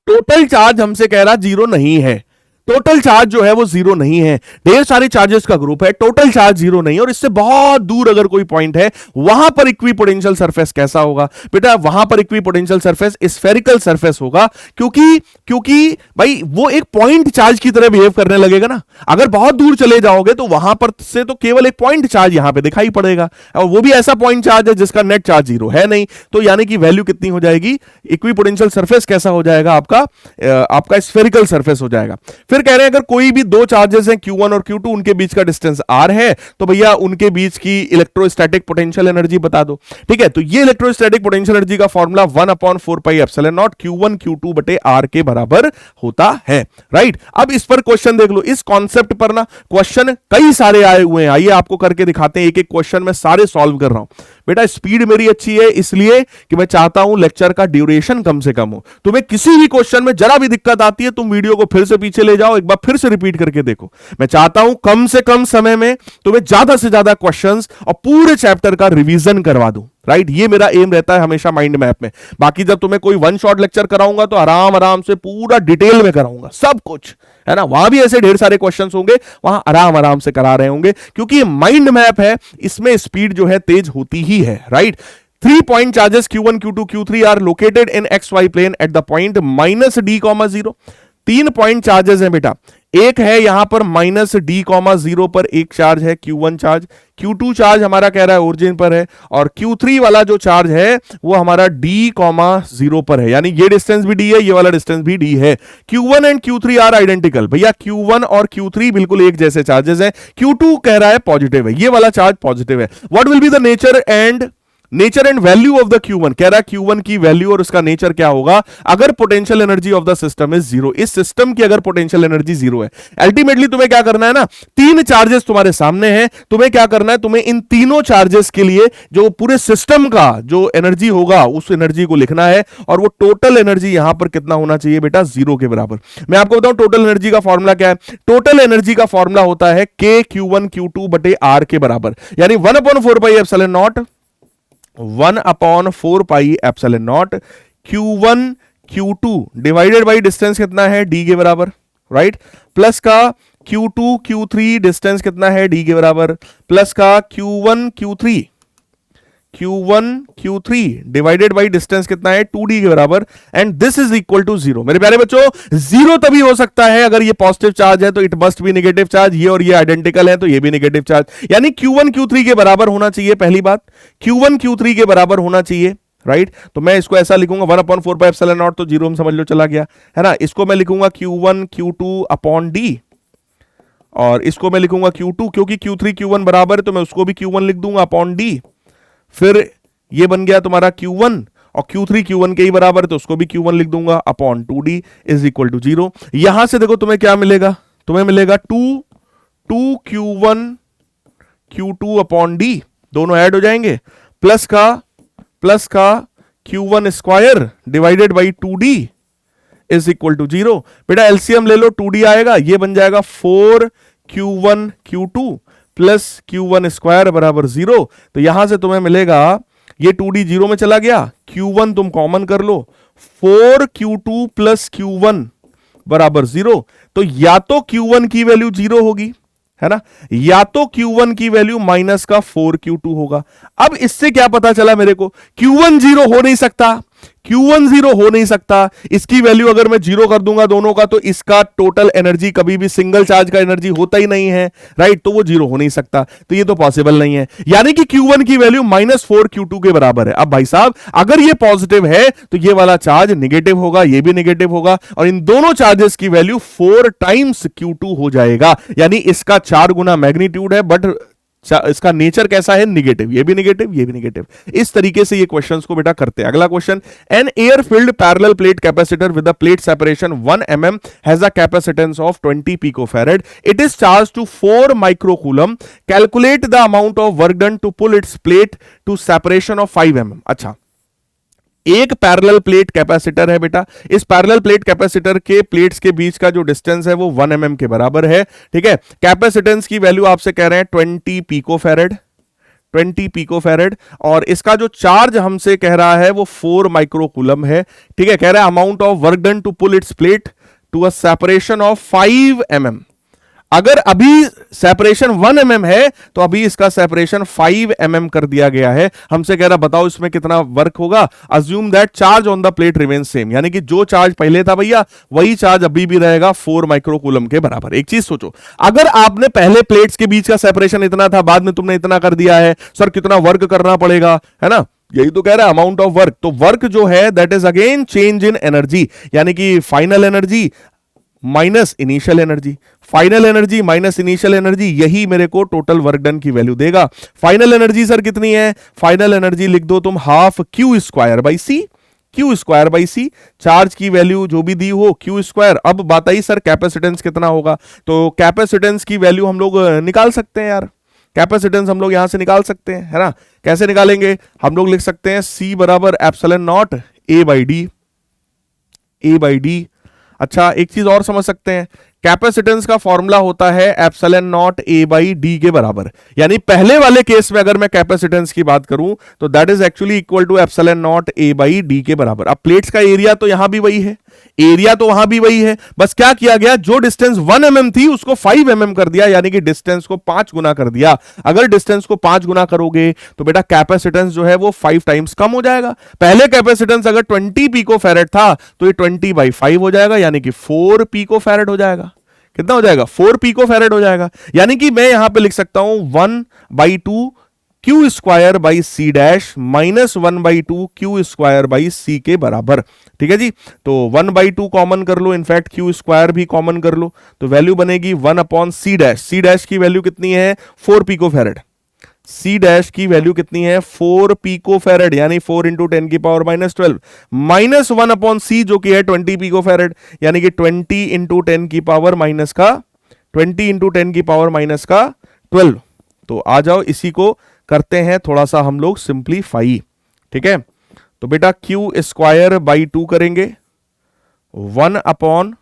टोटल चार्ज हमसे कह रहा जीरो नहीं है, टोटल चार्ज जो है वो जीरो नहीं है। ढेर सारे चार्जेस का ग्रुप है, टोटल चार्ज जीरो नहीं है, और इससे बहुत दूर अगर कोई पॉइंट है वहां पर इक्वी पोटेंशियल सरफेस कैसा होगा बेटा, वहां पर equi potential surface spherical surface होगा, क्योंकि भाई वो एक पॉइंट चार्ज की तरह बिहेव करने लगेगा ना। अगर बहुत दूर चले जाओगे तो वहां पर से तो केवल एक पॉइंट चार्ज यहां पे दिखाई पड़ेगा, और वो भी ऐसा पॉइंट चार्ज है जिसका नेट चार्ज जीरो है नहीं। तो यानी कि वैल्यू कितनी हो जाएगी, इक्वी पोटेंशियल सरफेस कैसा हो जाएगा आपका स्फेरिकल सरफेस हो जाएगा। फिर कह रहे हैं अगर कोई भी दो चार्जेस हैं Q1 और Q2, उनके बीच का डिस्टेंस R है, तो भैया उनके बीच की इलेक्ट्रोस्टैटिक पोटेंशियल एनर्जी बता दो। ठीक है, तो ये इलेक्ट्रोस्टैटिक पोटेंशियल एनर्जी का formula 1/4 pi epsilon not Q1 Q2 बटे R के बराबर होता है, राइट। अब इस पर क्वेश्चन देख लो, इस कॉन्सेप्ट पर ना क्वेश्चन कई सारे आए हुए हैं। आइए आपको करके दिखाते हैं, एक एक क्वेश्चन में सारे सॉल्व कर रहा हूं। बेटा स्पीड मेरी अच्छी है इसलिए कि मैं चाहता हूं लेक्चर का ड्यूरेशन कम से कम हो। तुम्हें किसी भी क्वेश्चन में जरा भी दिक्कत आती है, तुम वीडियो को फिर से पीछे ले जाओ, एक बार फिर से रिपीट करके देखो। मैं चाहता हूं कम से कम समय में तुम्हें ज्यादा से ज्यादा क्वेश्चंस और पूरे चैप्टर का रिवीजन करवा दूं, राइट। ये मेरा एम रहता है हमेशा माइंड मैप में। बाकी जब तुम्हें कोई वन शॉट लेक्चर कराऊंगा तो आराम आराम से पूरा डिटेल में कराऊंगा सब कुछ, है ना। वहां भी ऐसे ढेर सारे क्वेश्चंस होंगे, वहां आराम आराम से करा रहे होंगे, क्योंकि ये माइंड मैप है, इसमें स्पीड जो है तेज होती ही है, right. 3 point charges Q1 Q2 Q3 are located in XY plane at the point -d, 0। 3 point charges हैं बेटा, एक है यहां पर -d, 0 पर एक चार्ज है Q1 चार्ज, Q2 चार्ज हमारा कह रहा है ओरिजिन पर है, और Q3 वाला जो चार्ज है वो हमारा d, 0 पर है, यानी ये डिस्टेंस भी d है, ये वाला डिस्टेंस भी d है। Q1 and Q3 are identical, भैया Q1 और Q3 बिल्कुल एक जैसे चार्जेस हैं। Q2 कह रहा है पॉजिटिव है, ये वाला चार्ज पॉजिटिव है। What will be the nature and value of the Q1, कह रहा है Q1 की वैल्यू और उसका नेचर क्या होगा अगर potential energy of the system is zero, इस सिस्टम की अगर पोटेंशियल एनर्जी जीरो है। अल्टीमेटली तुम्हें क्या करना है ना, 3 चार्जेस तुम्हारे सामने हैं, तुम्हें क्या करना है, तुम्हें इन तीनों चार्जेस के लिए जो पूरे सिस्टम का जो एनर्जी होगा उस एनर्जी को लिखना है, और वो टोटल एनर्जी यहां पर कितना होना चाहिए बेटा, 0 के बराबर। मैं आपको बताऊं टोटल एनर्जी का फॉर्मूला क्या है, टोटल एनर्जी का फॉर्मूला होता है K Q1 Q2 बटे R के बराबर, यानी 1/4 pi epsilon not, 1/4 pi epsilon not Q1 Q2 divided by distance कितना है d के बराबर, राइट, प्लस का Q2 Q3 डिस्टेंस कितना है d के बराबर, प्लस का Q1 Q3 divided by distance कितना है 2d के बराबर, and this is equal to 0। मेरे प्यारे बच्चों, 0 तभी हो सकता है अगर ये पॉजिटिव चार्ज है तो it must be negative charge, ये और ये आइडेंटिकल है तो ये भी नेगेटिव चार्ज, यानी Q1 Q3 के बराबर होना चाहिए। पहली बात Q1 Q3 के बराबर होना चाहिए, राइट तो मैं इसको ऐसा लिखूंगा 1/4πε0, तो जीरो में समझ लो चला गया, है ना। इसको मैं लिखूंगा Q1 Q2 अपॉन डी, और इसको मैं लिखूंगा Q2, क्योंकि Q3 Q1 बराबर है तो मैं उसको भी Q1 लिख दूंगा अपॉन डी। फिर ये बन गया तुम्हारा Q1, और Q3 Q1 के ही बराबर है तो उसको भी Q1 लिख दूंगा upon 2D is equal to 0। यहां से देखो तुम्हें क्या मिलेगा, तुम्हें मिलेगा 2 Q1 Q2 अपॉन डी, दोनों ऐड हो जाएंगे, प्लस का Q1 square divided by 2D is equal to 0। बेटा एलसीएम ले लो, 2D आएगा, ये बन जाएगा 4 Q1 Q2 plus Q1 square बराबर 0। तो यहां से तुम्हें मिलेगा, ये 2D 0 में चला गया, Q1 तुम कॉमन कर लो, 4 Q2 प्लस Q1 बराबर 0। तो या तो Q1 की वैल्यू 0 होगी, है ना, या तो Q1 की वैल्यू माइनस का 4 Q2 होगा। अब इससे क्या पता चला मेरे को, Q1 0 हो नहीं सकता, Q1 0 हो नहीं सकता, इसकी वैल्यू अगर मैं 0 कर दूंगा दोनों का, तो इसका टोटल एनर्जी कभी भी सिंगल चार्ज का एनर्जी होता ही नहीं है, राइट, तो वो 0 हो नहीं सकता, तो ये तो पॉसिबल नहीं है। यानी कि Q1 की वैल्यू -4 Q2 के बराबर है। अब भाई साहब अगर ये पॉजिटिव है तो ये वाला चार्ज निगेटिव होगा, ये भी निगेटिव होगा, और इन दोनों चार्जेस की वैल्यू 4 टाइम्स Q2 हो जाएगा। यानी इसका 4 गुना मैग्नीट्यूड है, बट इसका नेचर कैसा है, निगेटिव, ये भी निगेटिव, ये भी निगेटिव। इस तरीके से ये क्वेश्चंस को बेटा करते हैं। अगला question, an air filled parallel plate capacitor with a plate separation 1 mm has a capacitance of 20 picofarad, it is charge to 4 microcoulomb, calculate the amount of work done to pull its plate to separation of 5 mm। अच्छा, एक parallel plate capacitor है बेटा, इस parallel plate capacitor के plates के बीच का जो distance है वो 1 mm के बराबर है, ठीक है। कैपेसिटेंस की वैल्यू आपसे कह रहे हैं 20 पिकोफैरेड, 20 पिकोफैरेड, और इसका जो चार्ज हमसे कह रहा है वो 4 माइक्रोकूलम है, ठीक है। कह रहा है amount of work done to pull its plate to a separation of 5 mm। अगर अभी सेपरेशन 1 mm है तो अभी इसका सेपरेशन 5 mm कर दिया गया है। हमसे कह रहा बताओ इसमें कितना वर्क होगा। Assume that charge on the plate remain same, यानी कि जो चार्ज पहले था भैया वही चार्ज अभी भी रहेगा 4 माइक्रोकूलम के बराबर। एक चीज सोचो, अगर आपने पहले प्लेट्स के बीच का सेपरेशन इतना था, बाद में तुमने इतना कर दिया है, सर कितना वर्क करना पड़ेगा, है ना, यही तो कह रहा है अमाउंट ऑफ वर्क। तो वर्क जो है that is again change in energy, यानी कि final energy minus initial energy, final energy minus initial energy, यही मेरे को टोटल वर्क डन की वैल्यू देगा। फाइनल एनर्जी सर कितनी है, फाइनल एनर्जी लिख दो तुम half Q square by C, Q square by C, charge की वैल्यू जो भी दी हो Q स्क्वायर। अब बात आई सर कैपेसिटेंस कितना होगा, तो कैपेसिटेंस की वैल्यू हम लोग निकाल सकते हैं यार, कैपेसिटेंस हम लोग यहां से निकाल सकते हैं, है ना। कैसे निकालेंगे, हम लोग लिख सकते हैं C बराबर epsilon naught A by D. अच्छा, एक चीज और समझ सकते हैं, कैपेसिटेंस का फॉर्मूला होता है epsilon naught A by D के बराबर। यानी पहले वाले केस में अगर मैं कैपेसिटेंस की बात करूं तो that is actually equal to epsilon naught A by D के बराबर। अब प्लेट्स का एरिया तो यहां भी वही है, एरिया तो वहां भी वही है, बस क्या किया गया, जो डिस्टेंस 1 mm थी उसको 5 mm कर दिया, यानी कि डिस्टेंस को 5 गुना कर दिया। अगर डिस्टेंस को 5 गुना करोगे तो बेटा कैपेसिटेंस जो है वो 5 टाइम्स कम हो जाएगा। पहले कैपेसिटेंस अगर 20 पिकोफैरेड था तो ये 20/5 हो जाएगा, यानी कि 4 पिकोफैरेड हो जाएगा। कितना हो जाएगा, 4 पिकोफैरेड हो जाएगा। यानी कि मैं यहां पे लिख सकता हूं 1/2 Q square by C dash minus 1/2 Q square by C के बराबर, ठीक है जी। तो 1/2 कॉमन कर लो, इनफैक्ट Q स्क्वायर भी कॉमन कर लो, तो वैल्यू बनेगी 1 upon C dash. C dash की वैल्यू कितनी है, 4 पिकोफैरेड। सी डैश की वैल्यू कितनी है, 4 पिकोफैरेड, यानी 4 इंटू 10 की पावर -12 माइनस 1 अपॉन सी जो कि है 20 पिकोफैरेड, यानी कि 20 इंटू 10 की पावर माइनस का 20 इंटू 10 की पावर माइनस का 12। तो आ जाओ इसी को करते हैं थोड़ा सा हम लोग सिंप्लीफाई, ठीक है। तो बेटा Q स्क्वायर बाई 2 करेंगे, 1 upon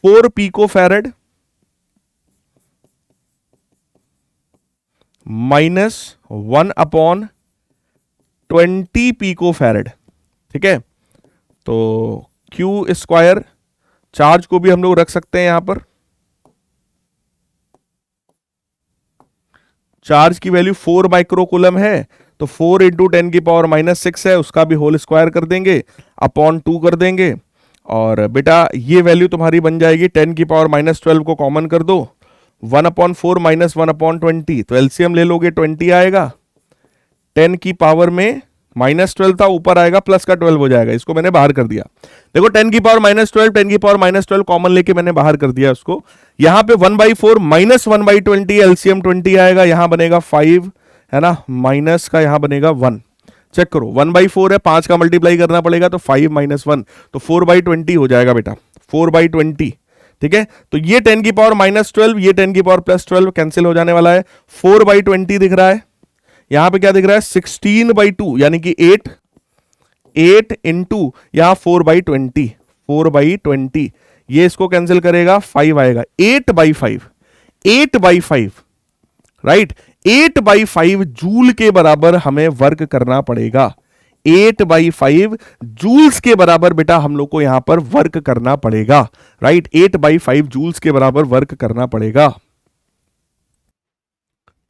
4 picofarad minus 1 upon 20 picofarad, ठीक है। तो Q स्क्वायर, चार्ज को भी हम लोग रख सकते हैं यहां पर, चार्ज की वैल्यू 4 माइक्रोकूलम है, तो 4 इंटू 10 की पावर -6 है, उसका भी होल स्क्वायर कर देंगे, अपॉन 2 कर देंगे, और बेटा ये वैल्यू तुम्हारी बन जाएगी 10 की पावर -12 को कॉमन कर दो, 1/4 माइनस 1/20, तो एलसीएम ले लोगे 20 आएगा, 10 की पावर में -12 था, ऊपर आएगा प्लस का 12 हो जाएगा, इसको मैंने बाहर कर दिया। देखो 10 की पावर -12, 10 की पावर -12 कॉमन लेके मैंने बाहर कर दिया उसको। यहां पे 1/4 माइनस 1/20 एलसीएम 20 आएगा, यहां बनेगा 5 है ना, माइनस का यहां बनेगा 1। चेक करो 1/4 है, 5 का मल्टीप्लाई करना पड़ेगा तो 5 - 1 तो 4/20 हो जाएगा बेटा, 4/20। ठीक है, तो ये 10 की पावर -12, ये 10 की पावर +12 कैंसिल हो जाने वाला है। 4/20 दिख रहा है, यहां पे क्या दिख रहा है 16/2 यानी कि 8 इंटू यहां 4/20, 4/20 ये इसको कैंसिल करेगा, 5 आएगा, 8/5, 8/5 राइट, 8/5 जूल के बराबर हमें वर्क करना पड़ेगा। 8/5 जूल्स के बराबर बेटा हम लोग को यहां पर वर्क करना पड़ेगा, राइट, 8/5 जूल्स के बराबर वर्क करना पड़ेगा।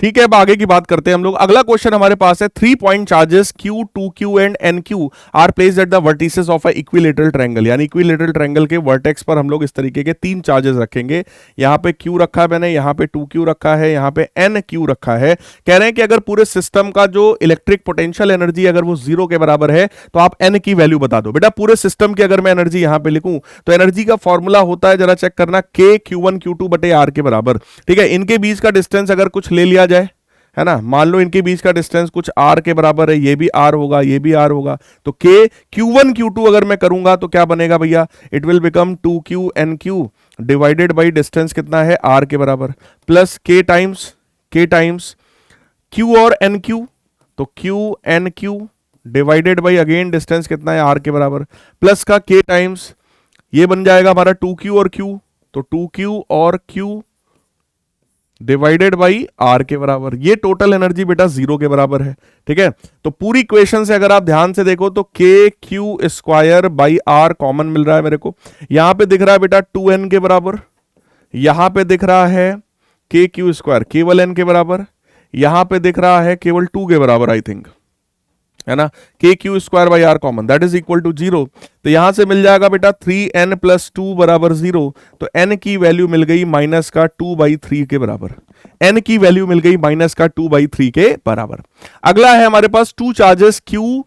ठीक है, अब आगे की बात करते हैं हम लोग। अगला क्वेश्चन हमारे पास है 3 point charges Q, 2Q and NQ are placed at the vertices of a equilateral triangle, यानी इक्विलेटरल ट्रायंगल के वर्टेक्स पर हम लोग इस तरीके के 3 चार्जेस रखेंगे। यहां पे Q रखा है मैंने, यहां पे 2Q रखा है, यहां पे NQ रखा है। कह रहे हैं कि अगर पूरे सिस्टम का जो इलेक्ट्रिक पोटेंशियल एनर्जी अगर वो 0 के बराबर है तो आप N की वैल्यू बता दो। बेटा पूरे सिस्टम की अगर मैं एनर्जी यहां पे लिखूं तो एनर्जी का फॉर्मूला होता है, जरा चेक करना, K Q1 Q2 बटे R के बराबर। ठीक है, इनके बीच का डिस्टेंस अगर कुछ ले लिया जाए, है ना, मान लो इनके बीच का डिस्टेंस कुछ r के बराबर है, ये भी r होगा, ये भी r होगा, तो k q1 q2 अगर मैं करूंगा तो क्या बनेगा भैया, it will become 2q nq divided by distance कितना है r के बराबर, प्लस k टाइम्स q और nq, तो q nq divided by again distance कितना है r के बराबर, प्लस का k टाइम्स ये बन जाएगा हमारा 2q और q, तो 2q और q डिवाइडेड बाई आर के बराबर। ये टोटल एनर्जी बेटा 0 के बराबर है। ठीक है, तो पूरी इक्वेशन से अगर आप ध्यान से देखो तो K Q square by R common मिल रहा है मेरे को। यहां पे दिख रहा है बेटा 2n के बराबर, यहां पे दिख रहा है के क्यू स्क्वायर केवल n के बराबर, यहां पे दिख रहा है केवल 2 के बराबर आई थिंक, है ना, K Q square by R common that is equal to 0। तो यहां से मिल जाएगा बेटा 3n प्लस 2 बराबर 0, तो n की वैल्यू मिल गई माइनस का 2/3 के बराबर, n की वैल्यू मिल गई माइनस का 2/3 के बराबर। अगला है हमारे पास 2 charges Q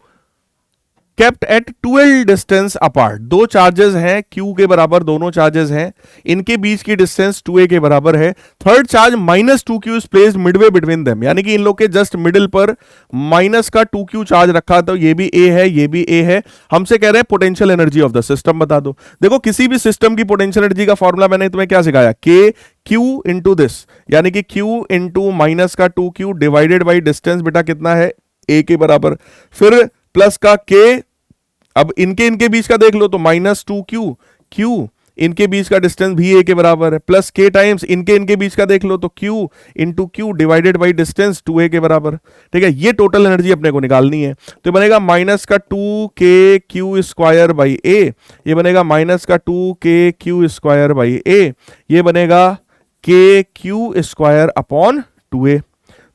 kept at 12 distance apart. 2 charges हैं Q के बराबर, दोनों चार्जेस हैं, इनके बीच की डिस्टेंस 2a के बराबर है। Third charge -2q is placed Midway between them, यानी कि इन लोग के जस्ट मिडिल पर माइनस का 2q चार्ज रखा, तो ये भी a है, ये भी a है। हमसे कह रहे हैं potential energy of the system बता दो। देखो किसी भी सिस्टम की पोटेंशियल एनर्जी का फॉर्मूला मैंने तुम्हें क्या सिखाया, k q इंटू दिस, यानी कि q इंटू माइनस का 2q डिवाइडेड बाई डिस्टेंस बेटा कितना है a के बराबर, फिर प्लस का k, अब इनके बीच का देख लो तो -2q, q इनके बीच का डिस्टेंस भी a के बराबर है, प्लस k टाइम्स इनके बीच का देख लो तो q into q divided by distance 2a के बराबर। ठीक है, ये टोटल एनर्जी अपने को निकालनी है, तो बनेगा माइनस का 2k q square by a, ये बनेगा माइनस का 2k q square by a, ये बनेगा k q square upon 2a।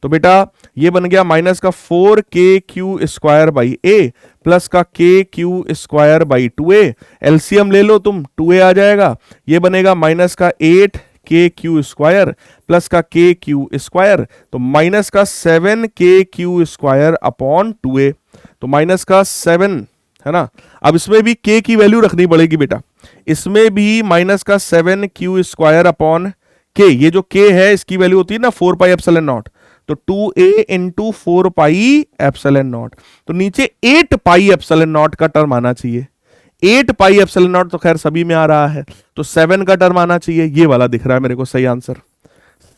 तो बेटा ये बन गया माइनस का 4k q square by a plus का k q square by 2a, LCM ले लो तुम 2a आ जाएगा, ये बनेगा माइनस का 8k q स्क्वायर प्लस का k q स्क्वायर, तो माइनस का 7k q square upon 2a, तो माइनस का 7, है ना। अब इसमें भी k की वैल्यू रखनी पड़ेगी बेटा, इसमें भी माइनस का 7q स्क्वायर अपॉन k, ये जो k है इसकी वैल्यू होती है ना 4 पाई एप्सिलॉन नॉट, तो 2a into 4 pi epsilon not, तो नीचे 8 पाई एप्सिलॉन नॉट का टर्म आना चाहिए। 8 पाई एप्सिलॉन नॉट तो खैर सभी में आ रहा है, तो 7 का टर्म आना चाहिए, ये वाला दिख रहा है मेरे को सही आंसर।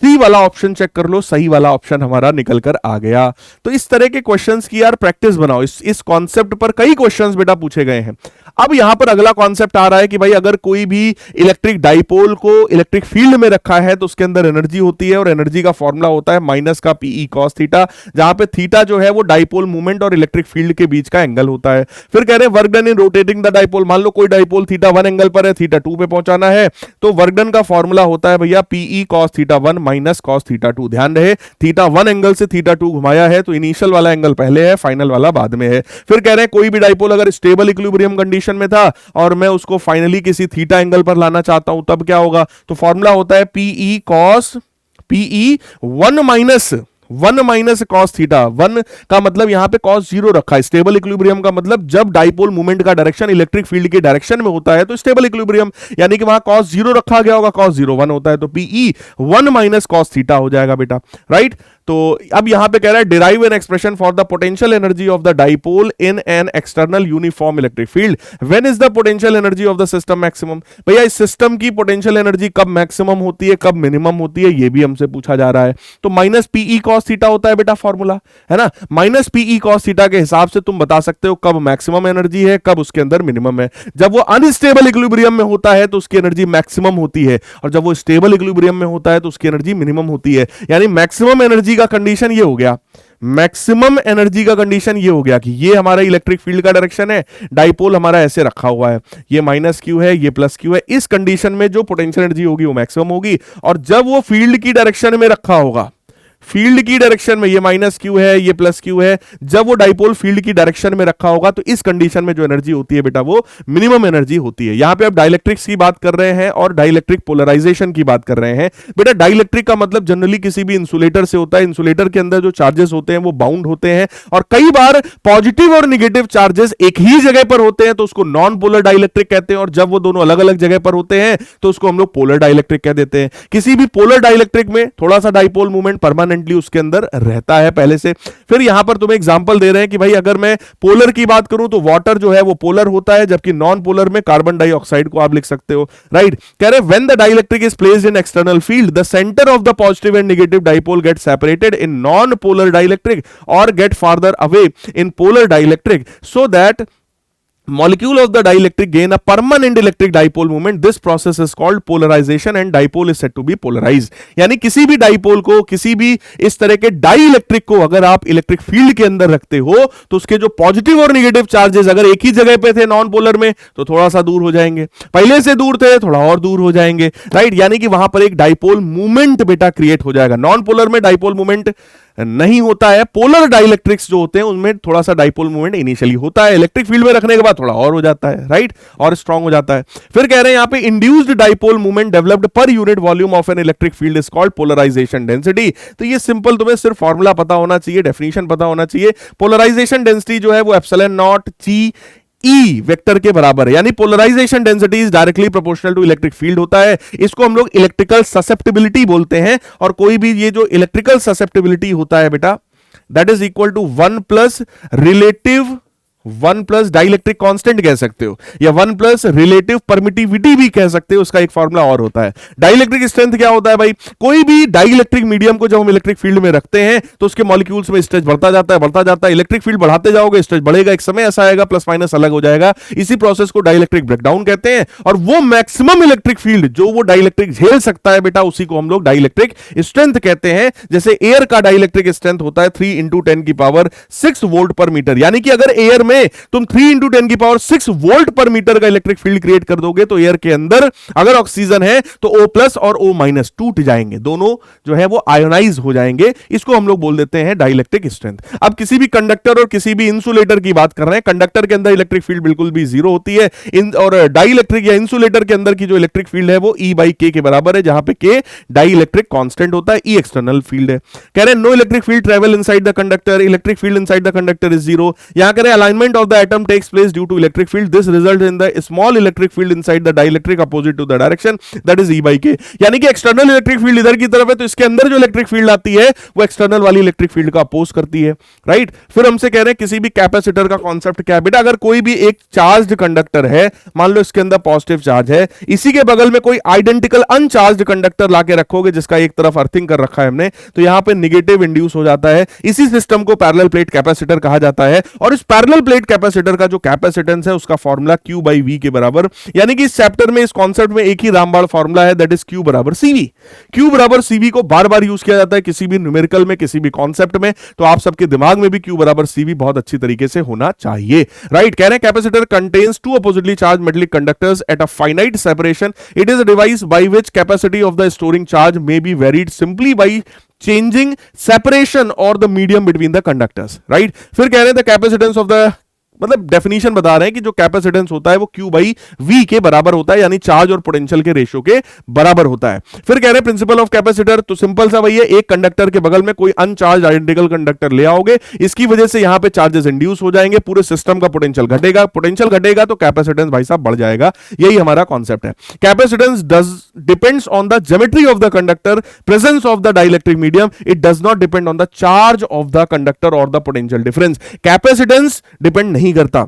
सी वाला ऑप्शन चेक कर लो, सही वाला ऑप्शन हमारा निकल कर आ गया। तो इस तरह के क्वेश्चंस की यार प्रैक्टिस बनाओ, इस कॉन्सेप्ट पर कई क्वेश्चंस बेटा पूछे गए हैं। अब यहां पर अगला कॉन्सेप्ट आ रहा है कि भाई अगर कोई भी इलेक्ट्रिक डाइपोल को इलेक्ट्रिक फील्ड में रखा है तो उसके अंदर एनर्जी होती है, और एनर्जी का फॉर्मूला होता है माइनस का पीई कॉस थीटा, जहां पे थीटा जो है वो डाइपोल मूवमेंट और इलेक्ट्रिक फील्ड के बीच का एंगल होता है। फिर कह रहे हैं work done in rotating the dipole, मान लो कोई डाइपोल थीटा 1 एंगल पर है, थीटा 2 पे पहुंचाना है, तो वर्क डन का फॉर्मूला होता है भैया PE cos theta 1 minus cos theta 2। ध्यान रहे थीटा 1 एंगल से थीटा 2 घुमाया है, तो इनिशियल वाला एंगल पहले है, फाइनल वाला बाद में है। फिर कह रहे हैं कोई भी डाइपोल अगर स्टेबल इक्विलिब्रियम कंडीशन में था और मैं उसको फाइनली किसी थीटा एंगल पर लाना चाहता हूं, तब क्या होगा, तो फॉर्मूला होता है PE cos PE 1 1 minus cos theta, 1 का मतलब यहां पे कॉस 0 रखा है। स्टेबल इक्विलिब्रियम का मतलब जब डाइपोल मूवमेंट का डायरेक्शन इलेक्ट्रिक फील्ड के डायरेक्शन में होता है तो स्टेबल इक्विलिब्रियम, यानी कि वहां कॉस 0 रखा गया होगा, कॉस 0 1 होता है, तो पीई 1 माइनस कॉस थीटा हो जाएगा बेटा, राइट। तो अब यहां पे कह रहा है derive N expression for the potential energy of the dipole in an external uniform electric field. When is the potential energy of the system maximum? भैया इस सिस्टम की पोटेंशियल एनर्जी कब मैक्सिमम होती है, कब मिनिमम होती है, ये भी हमसे पूछा जा रहा है। तो माइनस पीई कॉस थीटा होता है बेटा फॉर्मूला, है ना। माइनस पीई कॉस थीटा के हिसाब से तुम बता सकते हो कब मैक्सिमम एनर्जी है, कब उसके अंदर मिनिमम है। जब वो अनस्टेबल इक्विलिब्रियम में होता है तो उसकी एनर्जी मैक्सिमम होती है, और जब वो स्टेबल इक्विलिब्रियम में होता है तो उसकी एनर्जी मिनिमम होती है। यानी मैक्सिमम एनर्जी का कंडीशन ये हो गया, मैक्सिमम एनर्जी का कंडीशन ये हो गया कि ये हमारा इलेक्ट्रिक फील्ड का डायरेक्शन है, डाइपोल हमारा ऐसे रखा हुआ है, ये माइनस क्यू है, ये प्लस क्यू है। इस कंडीशन में जो पोटेंशियल एनर्जी होगी वो मैक्सिमम होगी, और जब वो फील्ड की डायरेक्शन में रखा होगा, फील्ड की डायरेक्शन में, ये माइनस क्यू है, ये प्लस क्यू है, जब वो डाइपोल फील्ड की डायरेक्शन में रखा होगा तो इस कंडीशन में जो एनर्जी होती है बेटा वो मिनिमम एनर्जी होती है। यहां पे आप डाइलेक्ट्रिक्स की बात कर रहे हैं और डाइलेक्ट्रिक पोलराइजेशन की बात कर रहे हैं। बेटा डाइलेक्ट्रिक का मतलब जनरली किसी भी इंसुलेटर से होता है। इंसुलेटर के अंदर जो चार्जेस होते हैं वो बाउंड होते हैं, और कई बार पॉजिटिव और निगेटिव चार्जेस एक ही जगह पर होते हैं तो उसको नॉन पोलर डाइलेक्ट्रिक कहते हैं, और जब वो दोनों अलग अलग जगह पर होते हैं तो उसको हम लोग पोलर डाइलेक्ट्रिक कह देते हैं। किसी भी पोलर डाइलेक्ट्रिक में थोड़ा सा डाइपोल मूवमेंट परमानेंटली उसके अंदर रहता है पहले से। फिर यहां पर तुम्हें एग्जांपल दे रहे हैं कि भाई अगर मैं पोलर की बात करूं तो वाटर जो है वो पोलर होता है, जबकि नॉन पोलर में कार्बन डाइऑक्साइड को आप लिख सकते हो, राइट। कह रहे when the dielectric is placed in external field the centre of the positive and negative dipole get separated in non polar dielectric और get farther away in polar dielectric so that molecule of the dielectric gain a permanent electric dipole moment. This process is called polarization and dipole is said to be polarized. यानी किसी भी dipole को, किसी भी इस तरह के dielectric को अगर आप इलेक्ट्रिक फील्ड के अंदर रखते हो तो उसके जो पॉजिटिव और नेगेटिव चार्जेस अगर एक ही जगह पे थे नॉन पोलर में तो थोड़ा सा दूर हो जाएंगे, पहले से दूर थे थोड़ा और दूर हो जाएंगे, राइट। यानी कि वहां पर एक डाइपोल मूवमेंट बेटा क्रिएट हो जाएगा। नॉन पोलर में डाइपोल मूवमेंट नहीं होता है, पोलर डाइलेक्ट्रिक्स जो होते हैं उनमें थोड़ा सा डाइपोल मूवमेंट इनिशियली होता है, इलेक्ट्रिक फील्ड में रखने के बाद थोड़ा और हो जाता है, राइट, और स्ट्रांग हो जाता है। फिर कह रहे हैं यहां पे इंड्यूस्ड डाइपोल मूवमेंट डेवलप्ड पर unit volume of an electric field is called polarisation density. तो ये सिंपल, तुम्हें सिर्फ फॉर्मूला पता होना चाहिए, डेफिनेशन पता होना चाहिए। पोलराइजेशन डेंसिटी जो है वो epsilon naught G E vector के बराबर है, यानी polarisation density is directly proportional to electric field होता है। इसको हम लोग इलेक्ट्रिकल ससेप्टिबिलिटी बोलते हैं, और कोई भी ये जो इलेक्ट्रिकल ससेप्टिबिलिटी होता है बेटा that is equal to 1 plus relative 1 plus dielectric constant कह सकते हो, या 1 प्लस रिलेटिव परमिटिविटी भी कह सकते हो। उसका एक फार्मूला और होता है। डाइलेक्ट्रिक स्ट्रेंथ क्या होता है भाई? कोई भी डाइलेक्ट्रिक मीडियम को जब हम इलेक्ट्रिक फील्ड में रखते हैं तो उसके मॉलिक्यूल्स में स्ट्रेच बढ़ता जाता है, बढ़ता जाता है। इलेक्ट्रिक फील्ड बढ़ाते जाओगे स्ट्रेच बढ़ेगा, एक समय ऐसा आएगा प्लस माइनस अलग हो जाएगा। इसी प्रोसेस को डाइलेक्ट्रिक ब्रेकडाउन कहते हैं, और वो मैक्सिमम इलेक्ट्रिक फील्ड जो वो डाइलेक्ट्रिक झेल सकता है बेटा उसी को हम लोग डाइलेक्ट्रिक स्ट्रेंथ कहते हैं। जैसे एयर का डाइलेक्ट्रिक स्ट्रेंथ होता है 3 × 10⁻6 वोल्ट पर मीटर, यानी कि अगर एयर में तुम 3 × 10⁻6 वोल्ट पर मीटर का इलेक्ट्रिक फील्ड क्रिएट कर दोगे तो एयर के अंदर अगर ऑक्सीजन है तो O+ और O- टूट जाएंगे, दोनों जो है वो आयोनाइज हो जाएंगे। इसको हम लोग बोल देते हैं डाइलेक्ट्रिक स्ट्रेंथ। अब किसी भी कंडक्टर और किसी भी इंसुलेटर की बात कर रहे हैं, कंडक्टर के अंदर इलेक्ट्रिक फील्ड बिल्कुल भी 0 होती है, और डाइलेक्ट्रिक या इंसुलेटर के अंदर की जो इलेक्ट्रिक फील्ड है वो E/K के बराबर है, जहां पे K डाइलेक्ट्रिक कांस्टेंट होता है, E एक्सटर्नल फील्ड है। कह रहे हैं no electric field travel inside the conductor, electric field inside the conductor is 0। यहां कह रहे हैं alignment of the atom takes place due to electric field. This results in the small electric field inside the dielectric opposite to the direction, that is E/K। यानी कि external electric field इधर की तरफ है तो इसके अंदर जो इलेक्ट्रिक फील्ड आती है वो एक्सटर्नल वाली इलेक्ट्रिक फील्ड का अपोज करती है, राइट। फिर हमसे कह रहे हैं किसी भी कैपेसिटर का कॉन्सेप्ट क्या है बेटा? अगर कोई भी एक चार्ज कंडक्टर है, मान लो इसके अंदर पॉजिटिव चार्ज है, इसी के बगल में कोई आइडेंटिकल अनचार्ज कंडक्टर लाके रखोगे जिसका एक तरफ अर्थिंग कर रखा है हमने, तो यहां पे नेगेटिव इंड्यूस हो जाता है। इसी सिस्टम को पैरेलल प्लेट कैपेसिटर कहा जाता है, और इस पैरेलल प्लेट कैपेसिटर का जो कैपेसिटेंस है उसका फॉर्मूला Q/V के बराबर, यानी कि इस चैप्टर में इस कॉन्सेप्ट में एक ही रामबाण फॉर्मूला है, that is Q = CV। Q = CV को बार बार यूज किया जाता है किसी भी न्यूमेरिकल में, किसी भी कॉन्सेप्ट में, तो आप सबके दिमाग में भी Q = CV बहुत अच्छी तरीके से होना चाहिए, राइट। कह रहे हैं capacitor contains 2 oppositely charged metallic conductors at a finite separation. It is a device by which capacity of the storing charge may be varied simply by changing separation or the medium between the conductors, right। फिर कह रहे हैं the capacitance of the मतलब definition बता रहे हैं कि जो कैपेसिटेंस होता है वो Q बाई V के बराबर होता है, यानी चार्ज और पोटेंशियल के रेशियो के बराबर होता है। फिर कह रहे हैं प्रिंसिपल ऑफ कैपेसिटर, तो सिंपल सा भैया, एक कंडक्टर के बगल में कोई अनचार्ज आइडेंटिकल कंडक्टर ले आओगे, इसकी वजह से यहां पे चार्जेस इंड्यूस हो जाएंगे, पूरे सिस्टम का पोटेंशियल घटेगा, पोटेंशियल घटेगा तो कैपेसिटेंस भाई साहब बढ़ जाएगा। यही हमारा कॉन्सेप्ट है। Capacitance does depends on the geometry of the conductor, presence of the dielectric medium, it does not depend on the charge of the conductor और the potential difference. Capacitance depend नहीं करता,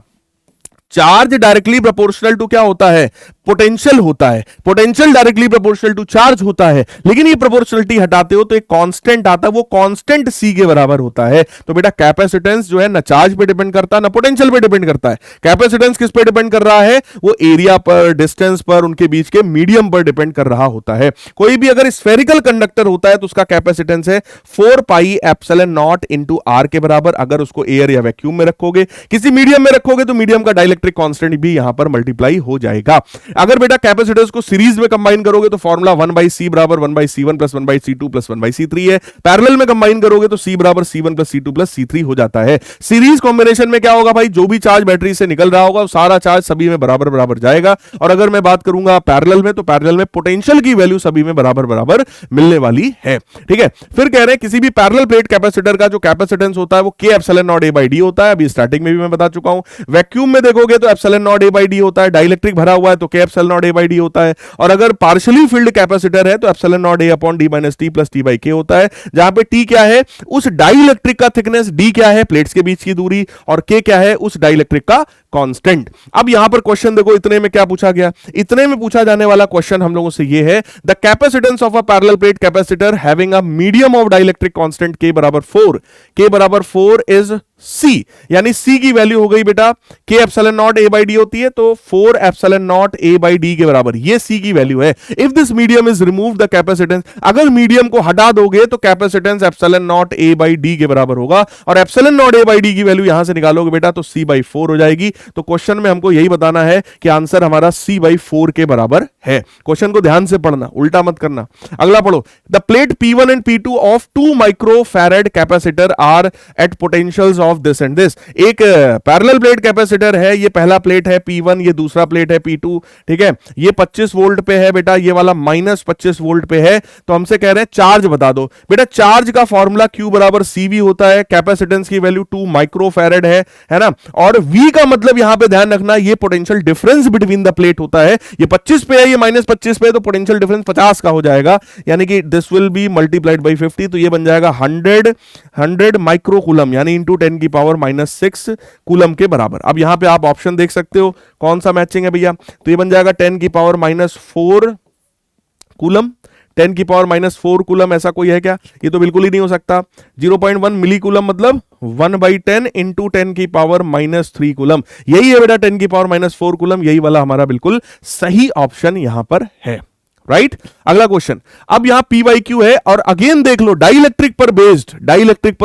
चार्ज डायरेक्टली प्रोपोर्शनल टू क्या होता है, potential होता है, potential directly proportional to charge होता है, लेकिन ये प्रोपोर्शनलिटी हटाते हो तो एक कांस्टेंट आता है, वो कांस्टेंट C के बराबर होता है। तो बेटा कैपेसिटेंस जो है ना चार्ज पे डिपेंड करता है ना पोटेंशियल पे डिपेंड करता है। कैपेसिटेंस किस पे डिपेंड कर रहा है, वो एरिया पर, डिस्टेंस पर, उनके बीच के मीडियम पर डिपेंड कर रहा होता है। कोई भी अगर स्फेरिकल कंडक्टर होता है तो उसका कैपेसिटेंस है 4 pi epsilon not into R के बराबर। अगर उसको एयर या वैक्यूम में रखोगे, किसी मीडियम में रखोगे तो मीडियम का डाइलेक्ट्रिक कांस्टेंट भी यहां पर मल्टीप्लाई हो जाएगा। अगर बेटा कैपेसिटर्स को सीरीज में कंबाइन करोगे तो फॉर्मूला 1/C बराबर 1/C1 plus 1/C2 plus 1/C3 है। पैरेलल में कंबाइन करोगे तो C बराबर C1 plus C2 plus C3 हो जाता है। सीरीज कॉम्बिनेशन में क्या होगा भाई, जो भी चार्ज बैटरी से निकल रहा होगा सारा चार्ज सभी में बराबर बराबर जाएगा। और अगर मैं बात करूंगा पैरेलल में, तो पैरेलल में पोटेंशियल की वैल्यू सभी में बराबर बराबर मिलने वाली है। ठीक है, फिर कह रहे हैं किसी भी पैरेलल प्लेट कैपेसिटर का जो कैपेसिटेंस होता है वो K एप्सिलॉन नॉट A/D होता है। अभी स्टार्टिंग में भी मैं बता चुका हूं। वैक्यूम में देखोगे तो एप्सिलॉन नॉट A/D होता है, डाइलेक्ट्रिक भरा हुआ है तो K एप्सिलॉन नॉट A/D होता है। और अगर पार्शियली फिल्ड कैपेसिटर है तो epsilon naught A upon D minus T plus T/K होता है, जहां पे T क्या है उस डाइलेक्ट्रिक का थिकनेस, D क्या है प्लेट्स के बीच की दूरी, और K क्या है उस डाइलेक्ट्रिक का कांस्टेंट। अब यहां पर क्वेश्चन देखो, इतने में क्या पूछा गया, इतने में पूछा जाने वाला क्वेश्चन हम लोगों से ये है, the capacitance of a parallel plate capacitor having a medium of dielectric constant K बराबर 4, K बराबर 4 इज C, यानी C की वैल्यू हो गई बेटा K एप्सिलॉन नॉट A/D होती है तो 4 एप्सिलॉन नॉट A/D के बराबर, ये C की वैल्यू है। If this medium is remove the capacitance, अगर मीडियम को हटा दोगे तो कैपेसिटेंस एप्सिलॉन नॉट A/D के बराबर होगा, और एप्सिलॉन नॉट A/D की वैल्यू यहां से निकालोगे बेटा तो C/4 हो जाएगी। तो क्वेश्चन में हमको यही बताना है कि आंसर हमारा C/4 के बराबर है। क्वेश्चन को ध्यान से पढ़ना, उल्टा मत करना। अगला पढ़ो, the plate P1 and P2 of 2 microfarad capacitor are at potentials of this and this. एक पैरेलल प्लेट कैपेसिटर है, ये पहला प्लेट है P1, ये दूसरा प्लेट है P2। ठीक है, ये 25 वोल्ट पे है बेटा, ये वाला माइनस 25 वोल्ट पे है। तो हमसे कह रहे हैं चार्ज बता दो। बेटा चार्ज का फॉर्मूला Q बराबर CV होता है, कैपेसिटेंस की वैल्यू 2 माइक्रोफैराड है ना, और V का मतलब यहां पे ध्यान रखना ये potential difference between the plate होता है। ये 25 पे है, ये माइनस 25 पे है, तो पोटेंशियल डिफरेंस 50 का हो जाएगा, यानी कि this will be multiplied by 50, तो ये बन जाएगा 100 माइक्रो कूलम, यानी इंटू 10 की पावर -6 कूलम के बराबर। अब यहां पे आप ऑप्शन देख सकते हो कौन सा मैचिंग है भैया, तो ये बन जाएगा 10 की पावर -4 कूलम, 10 की पावर -4 कूलम, ऐसा कोई है क्या, ये तो बिल्कुल ही नहीं हो सकता। 0.1 मिली कूलम मतलब 1/10 इंटू 10 की पावर -3 कूलम, यही है बेटा 10 की पावर -4 कूलम, यही वाला हमारा बिल्कुल सही ऑप्शन यहां पर है। राइट, अगला क्वेश्चन, अब यहां P/Q है, और अगेन देख लो डाइलेक्ट्रिक पर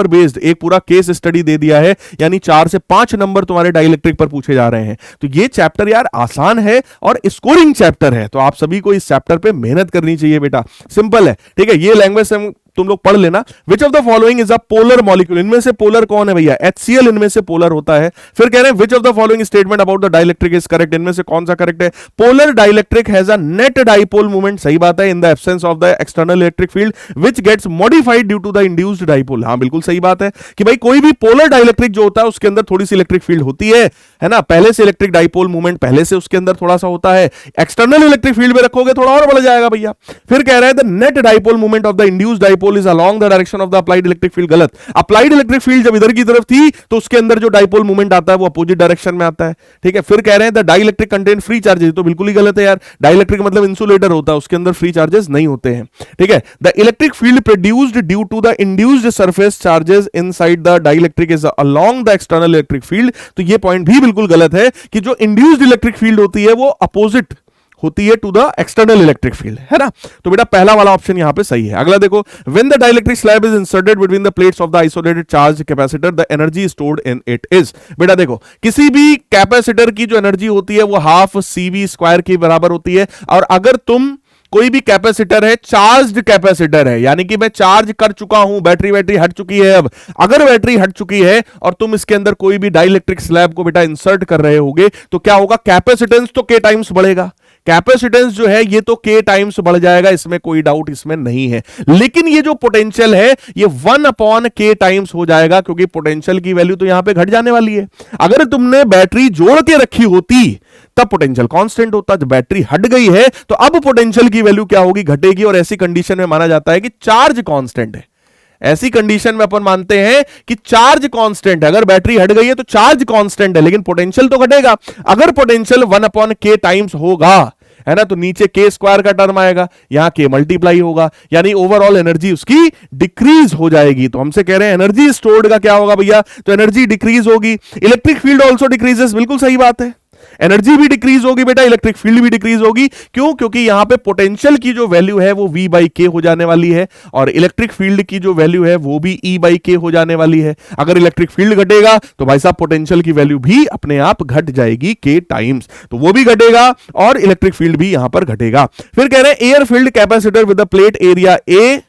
बेस्ड एक पूरा केस स्टडी दे दिया है, यानी 4 से 5 नंबर तुम्हारे डाइलेक्ट्रिक पर पूछे जा रहे हैं। तो ये चैप्टर यार आसान है और स्कोरिंग चैप्टर है, तो आप सभी को इस चैप्टर पे मेहनत करनी चाहिए बेटा, सिंपल है। ठीक है, ये लैंग्वेज से तुम लोग पढ़ लेना। विच of the following is a polar molecule, इनमें से पोलर कौन है भैया, HCl इनमें से पोलर होता है। फिर कह रहे हैं which of the following statement about the dielectric is correct, इनमें से कौन सा करेक्ट है। Polar dielectric has a net dipole moment, सही बात है, in the absence of the external electric field which gets modified due to the induced dipole. हाँ बिल्कुल सही बात है कि भाई कोई भी पोलर डाइलेक्ट्रिक जो होता है उसके अंदर थोड़ी सी इलेक्ट्रिक फील्ड होती है ना, पहले से इलेक्ट्रिक डाइपोल मूवमेंट पहले से उसके अंदर थोड़ा सा होता है, एक्सटर्नल इलेक्ट्रिक फील्ड में रखोगे थोड़ा और बढ़ जाएगा भैया। फिर कह रहा है the net dipole movement of the induced dipole is along the direction of the applied electric field, गलत। अप्लाइड इलेक्ट्रिक फील्ड जब इधर की तरफ थी तो उसके अंदर जो डाइपोल मूवमेंट आता है वो अपोजिट डायरेक्शन में आता है। ठीक है, फिर कह रहे हैं the dielectric contain free charges, तो बिल्कुल ही गलत है यार, डाइलेक्ट्रिक मतलब इंसुलेटर होता है, उसके अंदर फ्री चार्जेस नहीं होते हैं। ठीक है, the electric field produced due to the induced surface charges inside the dielectric is along the external electric field, तो ये पॉइंट भी बिल्कुल गलत है कि जो इंड्यूस्ड इलेक्ट्रिक फील्ड होती है वो अपोजिट होती है to the external electric field, है ना। तो बेटा पहला वाला ऑप्शन यहां पे सही है। अगला देखो, when the dielectric slab is inserted between the plates of the isolated charge capacitor the energy stored in it is, बेटा देखो किसी भी कैपेसिटर की जो एनर्जी होती है वो हाफ CV² के बराबर होती है, और अगर तुम कोई भी कैपेसिटर है, चार्ज्ड कैपेसिटर है, यानी कि मैं चार्ज कर चुका हूं, बैटरी हट चुकी है। अब अगर बैटरी हट चुकी है और तुम इसके अंदर कोई भी डाइलेक्ट्रिक स्लैब को बेटा इंसर्ट कर रहे होगे, तो क्या होगा, कैपेसिटेंस तो के टाइम्स बढ़ेगा। कैपेसिटेंस जो है ये तो के टाइम्स बढ़ जाएगा, इसमें कोई डाउट इसमें नहीं है। लेकिन ये जो पोटेंशियल है ये 1/k टाइम्स हो जाएगा, क्योंकि पोटेंशियल की वैल्यू तो यहां पे घट जाने वाली है। अगर तुमने बैटरी जोड़ के रखी होती तब पोटेंशियल कांस्टेंट होता, जब बैटरी हट गई है तो अब पोटेंशियल की वैल्यू क्या होगी, घटेगी। और ऐसी कंडीशन में माना जाता है कि चार्ज कांस्टेंट है। ऐसी कंडीशन में अपन मानते हैं कि चार्ज कांस्टेंट है। अगर बैटरी हट गई है तो चार्ज कांस्टेंट है, लेकिन पोटेंशियल तो घटेगा। अगर पोटेंशियल 1/k टाइम्स होगा, है ना, तो नीचे के स्क्वायर का टर्म आएगा, यहां के मल्टीप्लाई होगा, यानी ओवरऑल एनर्जी उसकी डिक्रीज हो जाएगी। तो हमसे कह रहे हैं एनर्जी स्टोर्ड का क्या होगा भैया, तो एनर्जी डिक्रीज होगी। इलेक्ट्रिक फील्ड ऑल्सो डिक्रीजेस, बिल्कुल सही बात है। एनर्जी भी डिक्रीज होगी बेटा, इलेक्ट्रिक फील्ड भी डिक्रीज होगी। क्यों? क्योंकि यहां पे पोटेंशियल की जो वैल्यू है वो V/K हो जाने वाली है, और इलेक्ट्रिक फील्ड की जो वैल्यू है वो भी E/K हो जाने वाली है। अगर इलेक्ट्रिक फील्ड घटेगा तो भाई साहब पोटेंशियल की वैल्यू भी अपने आप घट जाएगी K टाइम्स, तो वो भी घटेगा और इलेक्ट्रिक फील्ड भी यहां पर घटेगा। फिर कह रहे हैं air field capacitor with the plate area A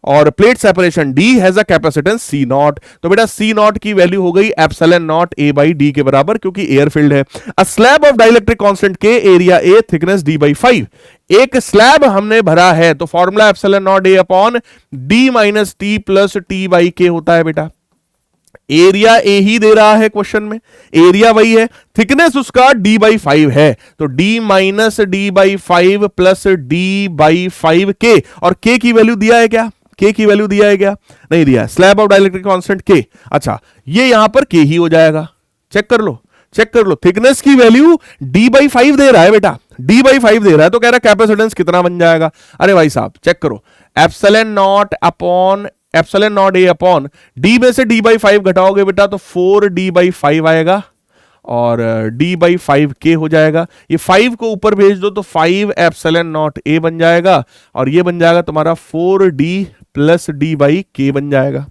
और plate separation D has a capacitance C0। तो बेटा C0 की वैल्यू हो गई एप्सिलॉन नॉट A/D के बराबर, क्योंकि एयर फील्ड है। A slab of dielectric constant K, area A, thickness D/5। एक स्लैब हमने भरा है तो formula epsilon naught A upon D minus T plus T/K होता है बेटा। एरिया A ही दे रहा है क्वेश्चन में, एरिया वही है, थिकनेस उसका D/5 है, तो D minus D/5 plus D/5K। और K की वैल्यू दिया है क्या, K की वैल्यू दिया है क्या, नहीं दिया। Slab of dielectric constant K, अच्छा ये यहां पर K ही हो जाएगा। चेक कर लो, चेक कर लो, थिकनेस की वैल्यू D/5 दे रहा है बेटा, D/5 दे रहा है, तो कह रहा है कैपेसिटेंस कितना बन जाएगा। अरे भाई साहब चेक करो, epsilon naught A upon D में से D/5 घटाओगे बेटा तो 4D/5 आएगा, और D/5K हो जाएगा। ये 5 को ऊपर भेज दो तो 5 एप्सिलॉन नॉट A बन जाएगा, और ये बन जाएगा तुम्हारा 4D प्लस D/K बन जाएगा।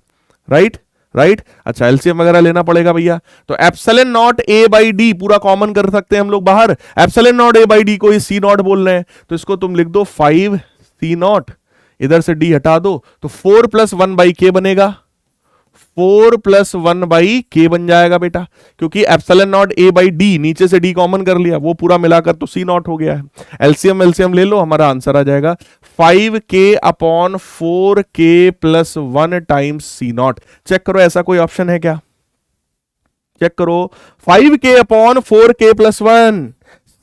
राइट राइट, अच्छा एलसीएम वगैरह लेना पड़ेगा भैया, तो एप्सिलॉन नॉट A/D पूरा कॉमन कर सकते हैं हम लोग बाहर। एप्सिलॉन नॉट A/D को ये C0 बोल रहे हैं, तो इसको तुम लिख दो 5 C0, इधर से D हटा दो तो 4 प्लस 1/K बनेगा, 4 प्लस 1/K बन जाएगा बेटा, क्योंकि एप्सिलॉन नॉट A/D नीचे से D कॉमन कर लिया, वो पूरा मिलाकर तो C0 हो गया है। एलसीएम ले लो, हमारा आंसर आ जाएगा 5K upon 4K plus 1 times C0। Check करो ऐसा कोई ऑप्शन है क्या, चेक करो, 5K अपॉन 4K प्लस 1,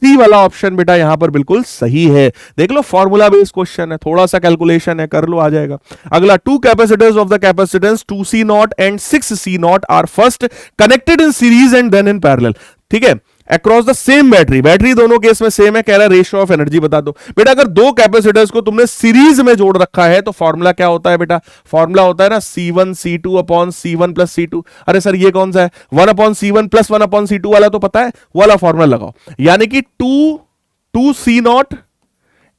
सी वाला ऑप्शन बेटा यहां पर बिल्कुल सही है। देख लो फॉर्मूला बेस्ड क्वेश्चन है, थोड़ा सा कैलकुलेशन है, कर लो आ जाएगा। अगला, two capacitors of the capacitance 2C0 and 6C0 are first connected in series and then in parallel. ठीक है, across the same battery, battery दोनों केस में सेम है, कह रहा है रेशियो ऑफ एनर्जी बता दो। बेटा अगर दो कैपेसिटर्स को तुमने सीरीज में जोड़ रखा है तो फॉर्मूला क्या होता है बेटा, फॉर्मूला होता है ना C1 C2 upon C1 plus C2। अरे सर ये कौन सा है, 1 upon C1 plus 1 upon C2 वाला तो पता है, वाला फॉर्मूला लगाओ, यानी कि 2C0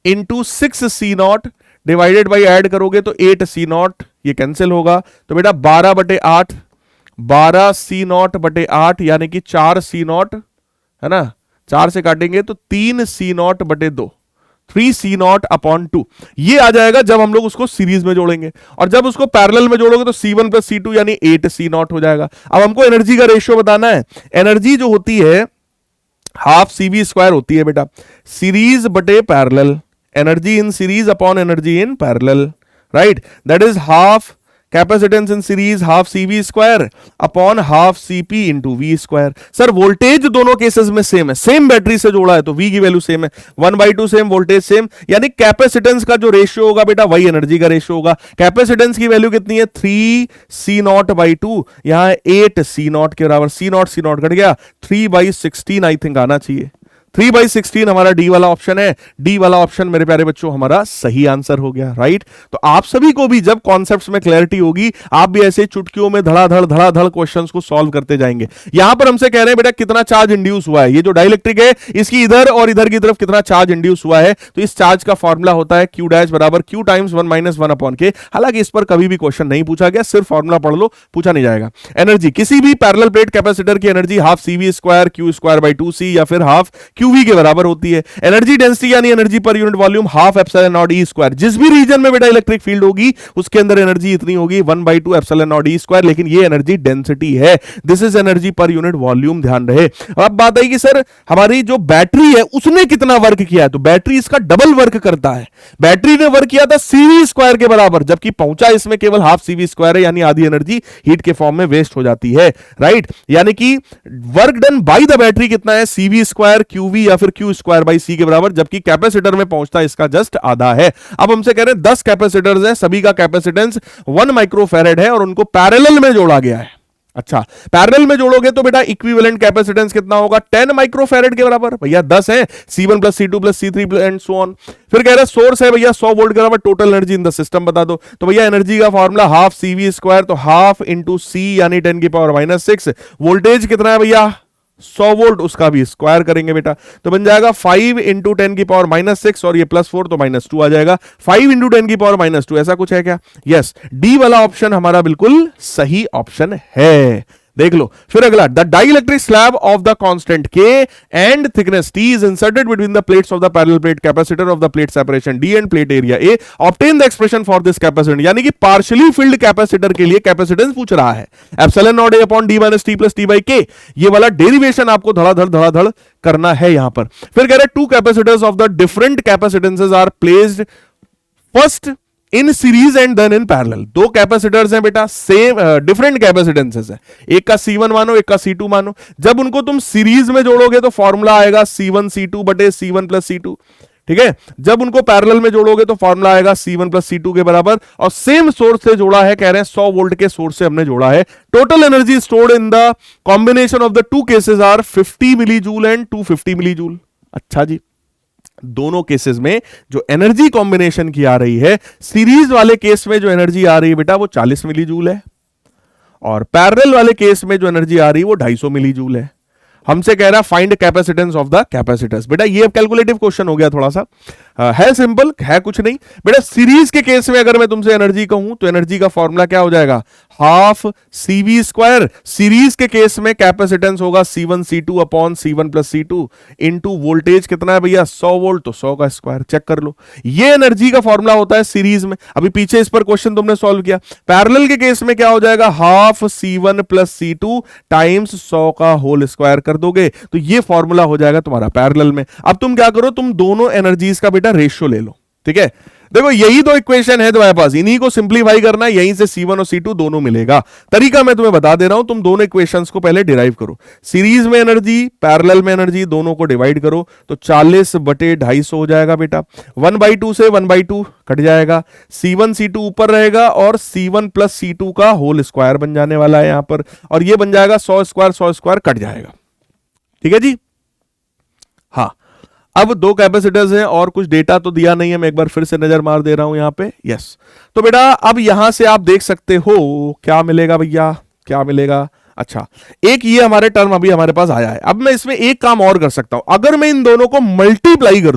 into 6C0 divided by add करोगे तो 8C0, ये कैंसिल होगा, तो बेटा 12/8, 12C0/8 यानी कि 4C0, है ना, 4 से काटेंगे तो 3C0/2, 3C0 अपॉन 2, ये आ जाएगा जब हम लोग उसको सीरीज में जोड़ेंगे। और जब उसको पैरेलल में जोड़ोगे तो C1 प्लस C2 यानी 8C0 हो जाएगा। अब हमको एनर्जी का रेशियो बताना है। एनर्जी जो होती है हाफ CV² होती है बेटा, सीरीज बटे parallel, energy in series upon energy in parallel, right, that is half capacitance in series half CV² upon half CP into V²। Sir voltage दोनों केसेस में सेम है, सेम बैटरी से जोड़ा है तो V की वैल्यू सेम है, 1/2 same, voltage same, यानी कैपेसिटेंस का जो रेशियो होगा बेटा वही एनर्जी का रेशियो होगा। कैपेसिटेंस की वैल्यू कितनी है, 3C0/2, यहां 8C0 के बराबर, C0 घट गया, 3/16 आई थिंक आना चाहिए, 3/16 हमारा डी वाला ऑप्शन है। डी वाला ऑप्शन मेरे प्यारे बच्चों हमारा सही आंसर हो गया, राइट। तो आप सभी को भी जब कॉन्सेप्ट्स में क्लैरिटी होगी, आप भी ऐसे चुटकियों में धड़ाधड़ क्वेश्चंस को सॉल्व करते जाएंगे। यहां पर हमसे कह रहे हैं बेटा कितना चार्ज इंड्यूस हुआ है, ये जो डाइलेक्ट्रिक है इसकी इधर और इधर की तरफ कितना चार्ज इंड्यूस हुआ है, तो इस चार्ज का फॉर्मूला होता है Q डैश बराबर Q टाइम्स 1 - 1/K। हालांकि इस पर कभी भी क्वेश्चन नहीं पूछा गया, सिर्फ फॉर्मूला पढ़ लो, पूछा नहीं जाएगा। एनर्जी, किसी भी पैरेलल प्लेट कैपेसिटर की energy half CV² Q² 2C या फिर हाफ Q क्यूवी के बराबर होती है। एनर्जी डेंसिटी यानी एनर्जी पर unit volume half epsilon not E square. जिस भी रीजन में बेटा इलेक्ट्रिक फील्ड होगी उसके अंदर एनर्जी इतनी होगी 1/2 एप्सिलॉन नॉट ई स्क्वायर, लेकिन ये एनर्जी डेंसिटी है। दिस इज एनर्जी पर यूनिट वॉल्यूम, ध्यान रहे। अब बात आई कि सर हमारी जो बैटरी है उसने कितना वर्क किया है, तो बैटरी इसका डबल वर्क करता है। बैटरी ने वर्क किया था सीवी स्क्वायर के बराबर, जबकि पहुंचा इसमें केवल हाफ सीवी स्क्वायर है, यानी आधी एनर्जी हीट के फॉर्म में वेस्ट हो जाती है, राइट। यानी कि work done by the battery कितना है, सीवी स्क्वायर क्यूवी या फिर क्यू स्क्वायर बाई सी के बराबर, जबकि कैपेसिटर में पहुंचता इसका जस्ट आधा है। अब हमसे कह रहे हैं 10 कैपेसिटर्स हैं, सभी का कैपेसिटेंस 1 माइक्रोफैरेड है और उनको पैरेलल में जोड़ा गया है। अच्छा, पैरेलल में जोड़ोगे तो बेटा इक्विवेलेंट कैपेसिटेंस कितना होगा, 10 माइक्रोफैरेड के बराबर। भैया 10 है, C1 plus C2 plus C3 and so on. फिर कह रहे हैं सोर्स है भैया 100 वोल्ट के बराबर, total energy in the system बता दो। तो भैया एनर्जी का फॉर्मूला हाफ CV स्क्वायर, तो हाफ इंटू C यानी 10 की पावर -6। वोल्टेज कितना है भैया 100 वोल्ट, उसका भी स्क्वायर करेंगे बेटा, तो बन जाएगा 5 इंटू 10 की पावर -6 और ये +4 तो -2 आ जाएगा। 5 इंटू 10 की पावर -2, ऐसा कुछ है क्या? यस, डी वाला ऑप्शन हमारा बिल्कुल सही ऑप्शन है। देख लो फिर अगला, the dielectric slab of the constant K and thickness T is inserted between the plates of the parallel plate capacitor of the plate separation D end plate area A, obtain the expression for this capacitance. यानी कि partially field capacitor के लिए capacitance पूछ रहा है, epsilon naught A upon D minus T plus T by K। ये वाला derivation आपको धड़ाधड़ करना है यहां पर। फिर कह रहे two capacitors of the different capacitances are placed first in series and then in parallel. दो कैपेसिटर्स हैं बेटा, सेम डिफरेंट कैपेसिटेंसेस है, एक का C1 मानो एक का C2 मानो। जब उनको तुम सीरीज में जोड़ोगे तो फॉर्मूला आएगा C1 C2 बटे C1 प्लस C2, ठीक है। जब उनको पैरेलल में जोड़ोगे तो फॉर्मूला आएगा C1 प्लस C2 के बराबर, और सेम सोर्स से जोड़ा है, कह रहे हैं 100 वोल्ट के सोर्स से हमने जोड़ा है। Total energy stored in the combination of the two cases are 50 milli joule and 250 milli joule. अच्छा जी, दोनों केसेस में जो एनर्जी कॉम्बिनेशन की आ रही है, सीरीज वाले केस में जो एनर्जी आ रही है बेटा वो 40 मिली जूल है, और पैरेलल वाले केस में जो एनर्जी आ रही है वो 250 मिली जूल है। हमसे कह रहा है find capacitance of the capacitors. बेटा ये कैलकुलेटिव क्वेश्चन हो गया, थोड़ा सा है सिंपल, है कुछ नहीं बेटा। सीरीज के केस में अगर मैं तुमसे एनर्जी कहूं तो एनर्जी का फॉर्मूला क्या हो जाएगा, हाफ CV स्क्वायर। सीरीज के केस में कैपेसिटेंस होगा C1 C2 upon C1 plus C2 into voltage कितना है भैया 100 वोल्ट, तो 100 का स्क्वायर। चेक कर लो, ये एनर्जी का फॉर्मूला होता है सीरीज में। अभी पीछे इस पर क्वेश्चन तुमने सॉल्व किया। पैरेलल के केस में क्या हो जाएगा, half C1 plus C2 times 100 का होल स्क्वायर कर दोगे, तो ये फॉर्मूला हो जाएगा तुम्हारा पैरेलल में। अब तुम क्या करो, तुम दोनों एनर्जीज का बेटा रेशियो ले लो, ठीक है। देखो यही दो इक्वेशन है तुम्हारे पास, इन्हीं को सिंप्लीफाई करना है, यहीं से C1 और C2 दोनों मिलेगा। तरीका मैं तुम्हें बता दे रहा हूं, तुम दोनों इक्वेशंस को पहले डिराइव करो। सीरीज में एनर्जी, पैरेलल में एनर्जी, दोनों को डिवाइड करो तो 40 बटे 250 हो जाएगा बेटा। 1/2 से 1/2 कट जाएगा, C1 C2 ऊपर रहेगा और C1 प्लस C2 का होल स्क्वायर बन जाने वाला है यहां पर, और ये बन जाएगा 100 स्क्वायर कट जाएगा, ठीक है जी। हाँ, अब दो कैपेसिटर्स हैं और कुछ डेटा तो दिया नहीं है, मैं एक बार फिर से नजर मार दे रहा हूं यहां पे। यस, तो बेटा अब यहां से आप देख सकते हो क्या मिलेगा भैया, क्या मिलेगा। अच्छा, एक ये हमारे टर्म अभी हमारे पास आया है। अब मैं इसमें एक काम और कर सकता हूं, अगर मैं इन दोनों को मल्टीप्लाई कर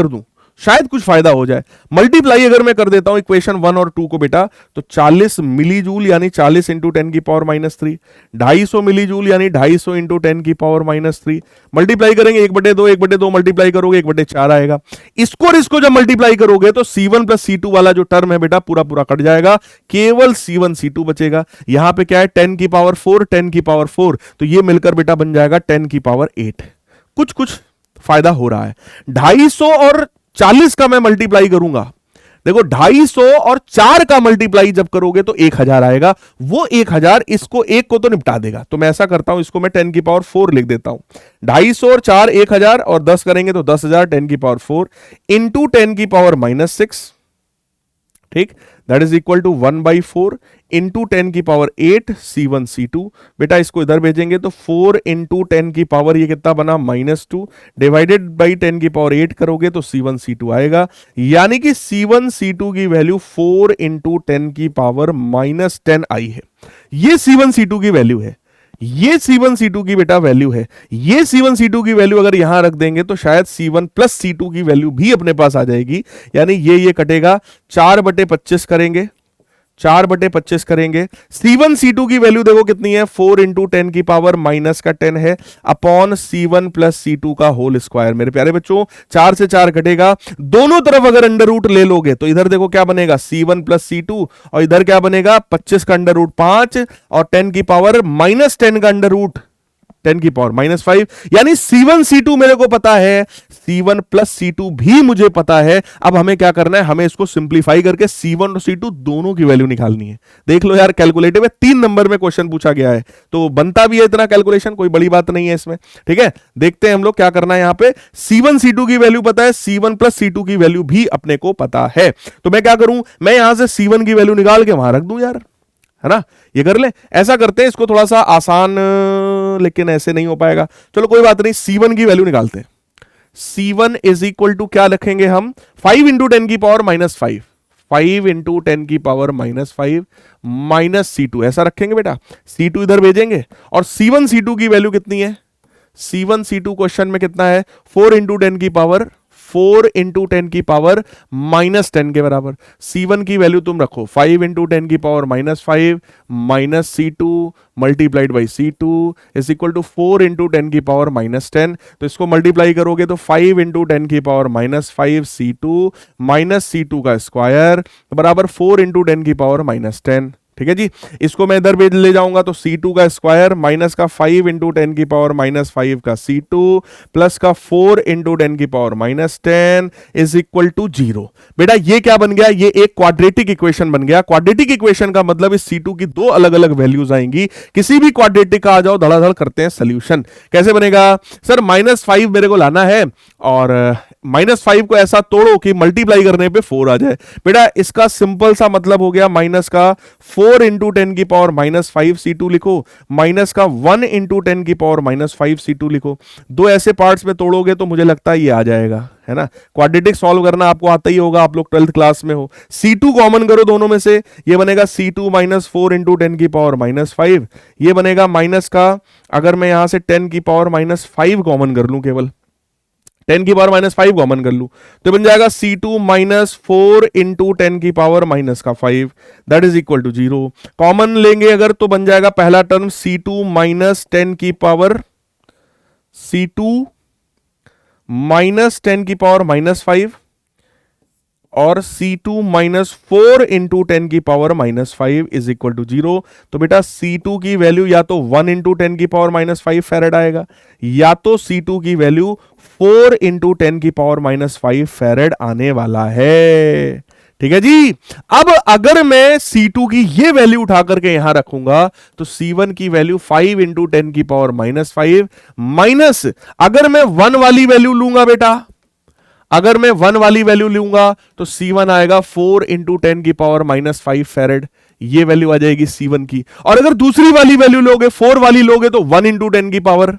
दूं, शायद कुछ फायदा हो जाए। मल्टीप्लाई अगर मैं कर देता हूं इक्वेशन 1 और 2 को बेटा, तो 40 मिली जूल यानी 40 इंटू 10 की पावर -3, 250 मिली जूल यानी 250 इंटू 10 की पावर -3। मल्टीप्लाई करेंगे 1/2 मल्टीप्लाई करोगे 1/4 आएगा। इसको और इसको जब मल्टीप्लाई करोगे तो C1 प्लस C2 वाला जो टर्म है बेटा पूरा कट जाएगा, केवल C1 C2 बचेगा। यहां पे क्या है 10 की पावर 4, तो ये मिलकर बेटा बन जाएगा 10 की पावर 8। कुछ फायदा हो रहा है। 250 और 40 का मैं मल्टीप्लाई करूंगा, देखो 250 और 4 का मल्टीप्लाई जब करोगे तो 1000 आएगा। वो 1000 इसको एक को तो निपटा देगा, तो मैं ऐसा करता हूं, इसको मैं 10 की पावर 4 लिख देता हूं। 250 और 4 1000 और 10 करेंगे तो 10,000 10 की पावर 4 इंटू 10 की पावर -6, ठीक, that is equal to 1/4 into 10 की पावर 8 C1 C2। बेटा इसको इधर भेजेंगे तो 4 इंटू 10 की पावर ये कितना बना -2 डिवाइडेड बाई 10 की पावर 8 करोगे तो C1 C2 आएगा। यानी कि C1 C2 की वैल्यू 4 इंटू 10 की पावर -10 आई है। ये C1 C2 की वैल्यू है, ये C1 C2 की बेटा वैल्यू है। ये C1 C2 की वैल्यू अगर यहां रख देंगे तो शायद C1 प्लस C2 की वैल्यू भी अपने पास आ जाएगी। यानी ये कटेगा, 4/25 करेंगे 4/25 करेंगे। C1 C2 की वैल्यू देखो कितनी है, 4 इंटू 10 की पावर माइनस का 10 है अपॉन C1 प्लस C2 का होल स्क्वायर। मेरे प्यारे बच्चों 4 से 4 कटेगा, दोनों तरफ अगर अंडर रूट ले लोगे तो इधर देखो क्या बनेगा C1 प्लस C2 और इधर क्या बनेगा 25 का अंडर रूट 5 और 10 की पावर माइनस 10 का अंडर रूट 10 की पावर -5। यानी C1 C2 मेरे को पता है, C1 प्लस C2 भी मुझे पता है। अब हमें क्या करना है, हमें इसको सिंप्लीफाई करके C1 और C2 दोनों की वैल्यू निकालनी है। देख लो यार कैलकुलेटिव में 3 नंबर में क्वेश्चन पूछा गया है तो बनता भी है इतना कैलकुलेशन, कोई बड़ी बात नहीं है इसमें। ठीक है, देखते हैं हम लोग क्या करना है। यहां पे C1 C2 की वैल्यू पता है, C1 प्लस C2 की वैल्यू भी अपने को पता है। तो मैं क्या करूं, मैं यहां से C1 की वैल्यू निकाल के वहां रख दूं यार, है ना, ये कर ले। ऐसा करते हैं इसको थोड़ा सा आसान, लेकिन ऐसे नहीं हो पाएगा, चलो कोई बात नहीं। C1 की वैल्यू निकालते हैं। C1 इज इक्वल टू क्या रखेंगे हम, 5 इंटू 10 की पावर -5, 5 इंटू 10 की पावर -5 माइनस C2 ऐसा रखेंगे बेटा। C2 इधर भेजेंगे और C1 C2 की वैल्यू कितनी है, C1 C2 क्वेश्चन में कितना है, 4 इंटू 10 की पावर 4 इंटू 10 की पावर -10 के बराबर। C1 की वैल्यू तुम रखो 5 इंटू 10 की power -5 minus C2 multiplied by C2 is equal to 4 into 10 की पावर -10। तो इसको मल्टीप्लाई करोगे तो 5 इंटू 10 की पावर -5 C2 माइनस C2 का स्क्वायर बराबर 4 इंटू 10 की पावर -10। ठीक है जी, इसको मैं इधर भी ले जाऊंगा तो C2 का स्क्वायर माइनस का 5 इंटू 10 की पावर -5 का C2 प्लस का 4 इंटू 10 की पावर -10 इज इक्वल टू 0। बेटा ये क्या बन गया, ये एक क्वाड्रेटिक इक्वेशन बन गया। क्वाड्रेटिक इक्वेशन का मतलब इस C2 की दो अलग अलग वैल्यूज आएंगी। किसी भी क्वाड्रेटिक का आ जाओ, धड़ाधड़ करते हैं सोल्यूशन। कैसे बनेगा सर, -5 मेरे को लाना है और -5 को ऐसा तोड़ो कि मल्टीप्लाई करने पे 4 आ जाए। बेटा इसका सिंपल सा मतलब हो गया, माइनस का 4 इंटू 10 की पावर -5 C2 लिखो, माइनस का 1 इंटू 10 की पावर -5 C2 लिखो। दो ऐसे पार्ट्स में तोड़ोगे तो मुझे लगता है ये आ जाएगा, है ना। क्वाड्रेटिक सॉल्व करना आपको आता ही होगा, आप लोग 12th क्लास में हो। C2 कॉमन करो दोनों में से, ये बनेगा C2 माइनस 4 इंटू 10 की पावर -5। ये बनेगा माइनस का, अगर मैं यहां से 10 की पावर -5 कॉमन कर लूं, केवल 10 की पावर -5 कॉमन कर लूं तो बन जाएगा C2 माइनस 4 इंटू 10 की power -5 that is equal to 0। Common लेंगे अगर तो बन जाएगा पहला टर्म C2 माइनस 10 की पावर C2 माइनस 10 की पावर -5 और C2 माइनस 4 इंटू 10 की पावर -5 इज इक्वल टू 0। तो बेटा C2 की वैल्यू या तो 1 इंटू 10 की पावर -5 फैरेड आएगा, या तो C2 की वैल्यू 4 इंटू 10 की पावर -5 फैरेड आने वाला है। ठीक है जी। अब अगर मैं C2 की ये वैल्यू उठा करके यहां रखूंगा तो C1 की वैल्यू 5 इंटू 10 की पावर -5 माइनस, अगर मैं 1 वाली वैल्यू लूंगा बेटा, अगर मैं 1 वाली वैल्यू लूंगा तो C1 आएगा 4 इंटू 10 की पावर -5 फैरेड, ये वैल्यू आ जाएगी C1 की। और अगर दूसरी वाली वैल्यू लोगे, 4 वाली लोगे तो 1 इंटू 10 की पावर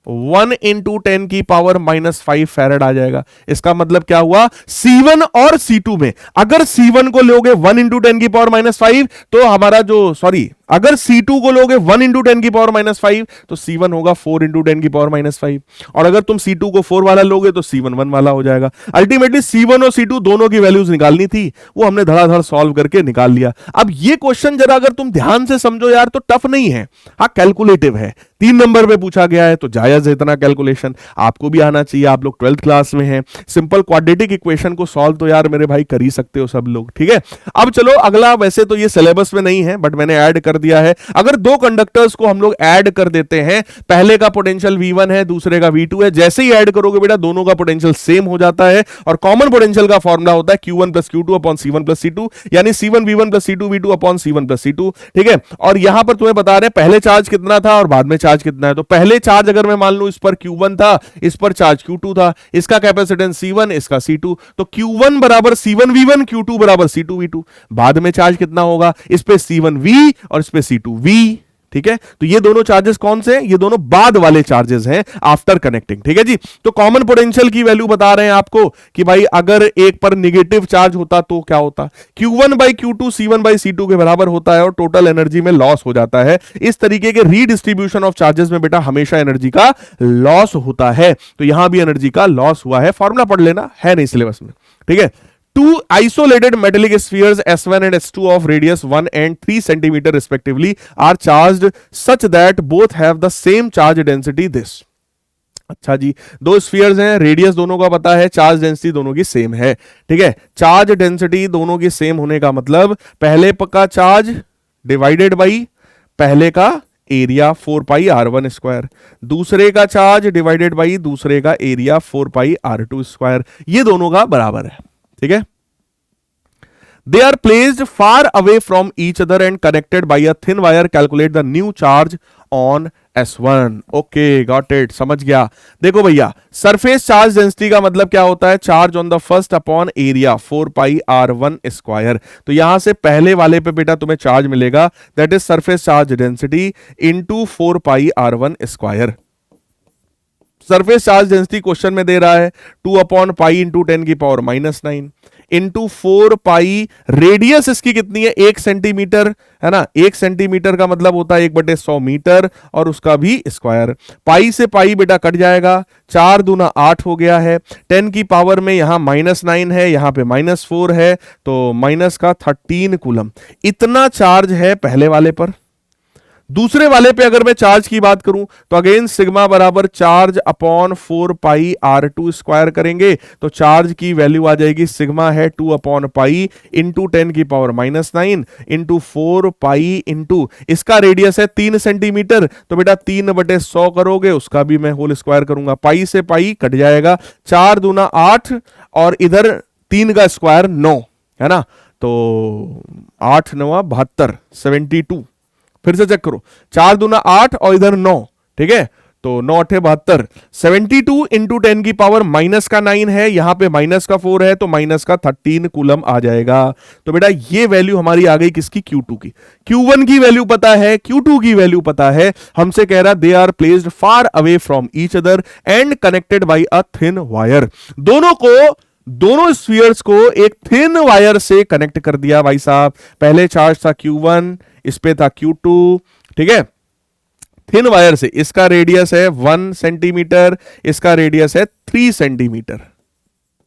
1 इंटू 10 की पावर -5 फैरेड आ जाएगा। इसका मतलब क्या हुआ, C1 और C2 में अगर C1 को लोगे 1 इंटू 10 की पावर -5 तो हमारा जो, सॉरी, अगर C2 को लोगे 1 इंटू 10 की पावर -5 तो C1 होगा 4 इंटू 10 की पावर -5, और अगर तुम C2 को 4 वाला लोगे तो C1 1 वाला हो जाएगा। अल्टीमेटली C1 और C2 दोनों की वैल्यूज निकालनी थी, वो हमने धड़ाधड़ सॉल्व करके निकाल लिया। अब ये क्वेश्चन जरा अगर तुम ध्यान से समझो यार तो टफ नहीं है, हाँ कैलकुलेटिव है, 3 नंबर पे पूछा गया है तो जायज है इतना कैलकुलेशन, आपको भी आना चाहिए, आप लोग 12th क्लास में हैं। सिंपल क्वाड्रेटिक इक्वेशन को सॉल्व तो यार मेरे भाई कर ही सकते हो सब लोग। ठीक है, अब चलो अगला, वैसे तो ये सिलेबस में नहीं है बट मैंने ऐड कर दिया है। अगर दो कंडक्टर्स को हम लोग ऐड कर देते हैं, पहले का पोटेंशियल V1 है, दूसरे का V2 है, जैसे ही ऐड करोगे बेटा दोनों का पोटेंशियल सेम हो जाता है, और कॉमन पोटेंशियल का फॉर्मूला होता है Q1 plus Q2 upon C1 plus C2, यानी C1 V1 plus C2 V2 upon C1 plus C2। ठीक है, और यहां पर तुम्हें बता रहे हैं पहले चार्ज कितना था और बाद में चार्ज कितना है। तो पहले चार्ज अगर मैं मान लूं इस पर Q1 था, इस पर चार्ज Q2 था, इसका कैपेसिटेंस C1, इसका C2, तो Q1 बराबर C1 V1, Q2 बराबर C2 V2। बाद में चार्ज कितना होगा, इस पे C1 V और इस पे C2 V। ठीक है, तो ये दोनों चार्जेस कौन से हैं, ये दोनों बाद वाले चार्जेस हैं आफ्टर कनेक्टिंग। ठीक है जी, तो कॉमन पोटेंशियल की वैल्यू बता रहे हैं आपको कि भाई अगर एक पर नेगेटिव चार्ज होता तो क्या होता, Q1 by Q2 C1 by C2 के बराबर होता है और टोटल एनर्जी में लॉस हो जाता है। इस तरीके के रीडिस्ट्रीब्यूशन ऑफ चार्जेस में बेटा हमेशा एनर्जी का लॉस होता है, तो यहां भी एनर्जी का लॉस हुआ है, फॉर्मूला पढ़ लेना, है नहीं सिलेबस में। ठीक है, Two isolated metallic spheres S1 and S2 of radius 1 and 3 centimeter respectively are charged such that both have the same charge density this. अच्छा जी, दो स्फीयर्स हैं, रेडियस दोनों का पता है, चार्ज डेंसिटी दोनों की सेम है। ठीक है, चार्ज डेंसिटी दोनों की सेम होने का मतलब पहले का चार्ज डिवाइडेड बाई पहले का एरिया 4 पाई r1 स्क्वायर, दूसरे का चार्ज डिवाइडेड बाई दूसरे का एरिया 4 पाई r2 स्क्वायर, ये दोनों का बराबर है। ठीक है, they are placed far away from each other and connected by a thin wire. Calculate the new charge on S1. Okay, got it, समझ गया। देखो भैया, सरफेस चार्ज डेंसिटी का मतलब क्या होता है, charge on the first upon area 4 pi r1 square. तो यहां से पहले वाले पे बेटा तुम्हें चार्ज मिलेगा, that is surface charge density into 4 pi r1 square. Surface charge density question में दे रहा है 2 अपॉन पाई इंटू 10 की पावर -9 इंटू 4 पाई, रेडियस इसकी कितनी है, 1 सेंटीमीटर है ना, 1 सेंटीमीटर का मतलब होता है 1/100 मीटर, और उसका भी स्क्वायर। पाई से पाई बेटा कट जाएगा, 4 दूना 8 हो गया है, 10 की पावर में यहां -9 है, यहां पे -4 है, तो माइनस का 13 कूलम। इतना चार्ज है पहले वाले पर। दूसरे वाले पे अगर मैं चार्ज की बात करूं तो अगेन सिग्मा बराबर चार्ज अपॉन 4 पाई r2 स्क्वायर करेंगे, तो चार्ज की वैल्यू आ जाएगी, सिग्मा है 2 अपॉन पाई इंटू 10 की पावर -9 इंटू 4 पाई इंटू, इसका रेडियस है 3 सेंटीमीटर, तो बेटा 3/100 करोगे, उसका भी मैं होल स्क्वायर करूंगा, पाई से पाई कट जाएगा, 4 दूना 8 और इधर 3 का स्क्वायर 9 है ना, तो 8 9 72, 72। फिर से चेक करो, 4 दूना 8 और इधर 9, ठीक है, तो 9 8 72, 72 इंटू 10 की पावर माइनस का 9 है, यहां पे माइनस का 4 है, तो माइनस का 13 कूलम आ जाएगा। तो बेटा ये वैल्यू हमारी आ गई किसकी, Q2 की। Q1 की वैल्यू पता है, Q2 की वैल्यू पता है, हमसे कह रहा they are placed far away from each other and connected by a thin wire. दोनों स्फीयर्स को एक थिन वायर से कनेक्ट कर दिया भाई साहब। पहले चार्ज था Q1, इस पे था Q2, ठीक है, थिन वायर से। इसका रेडियस है 1 सेंटीमीटर, इसका रेडियस है 3 सेंटीमीटर।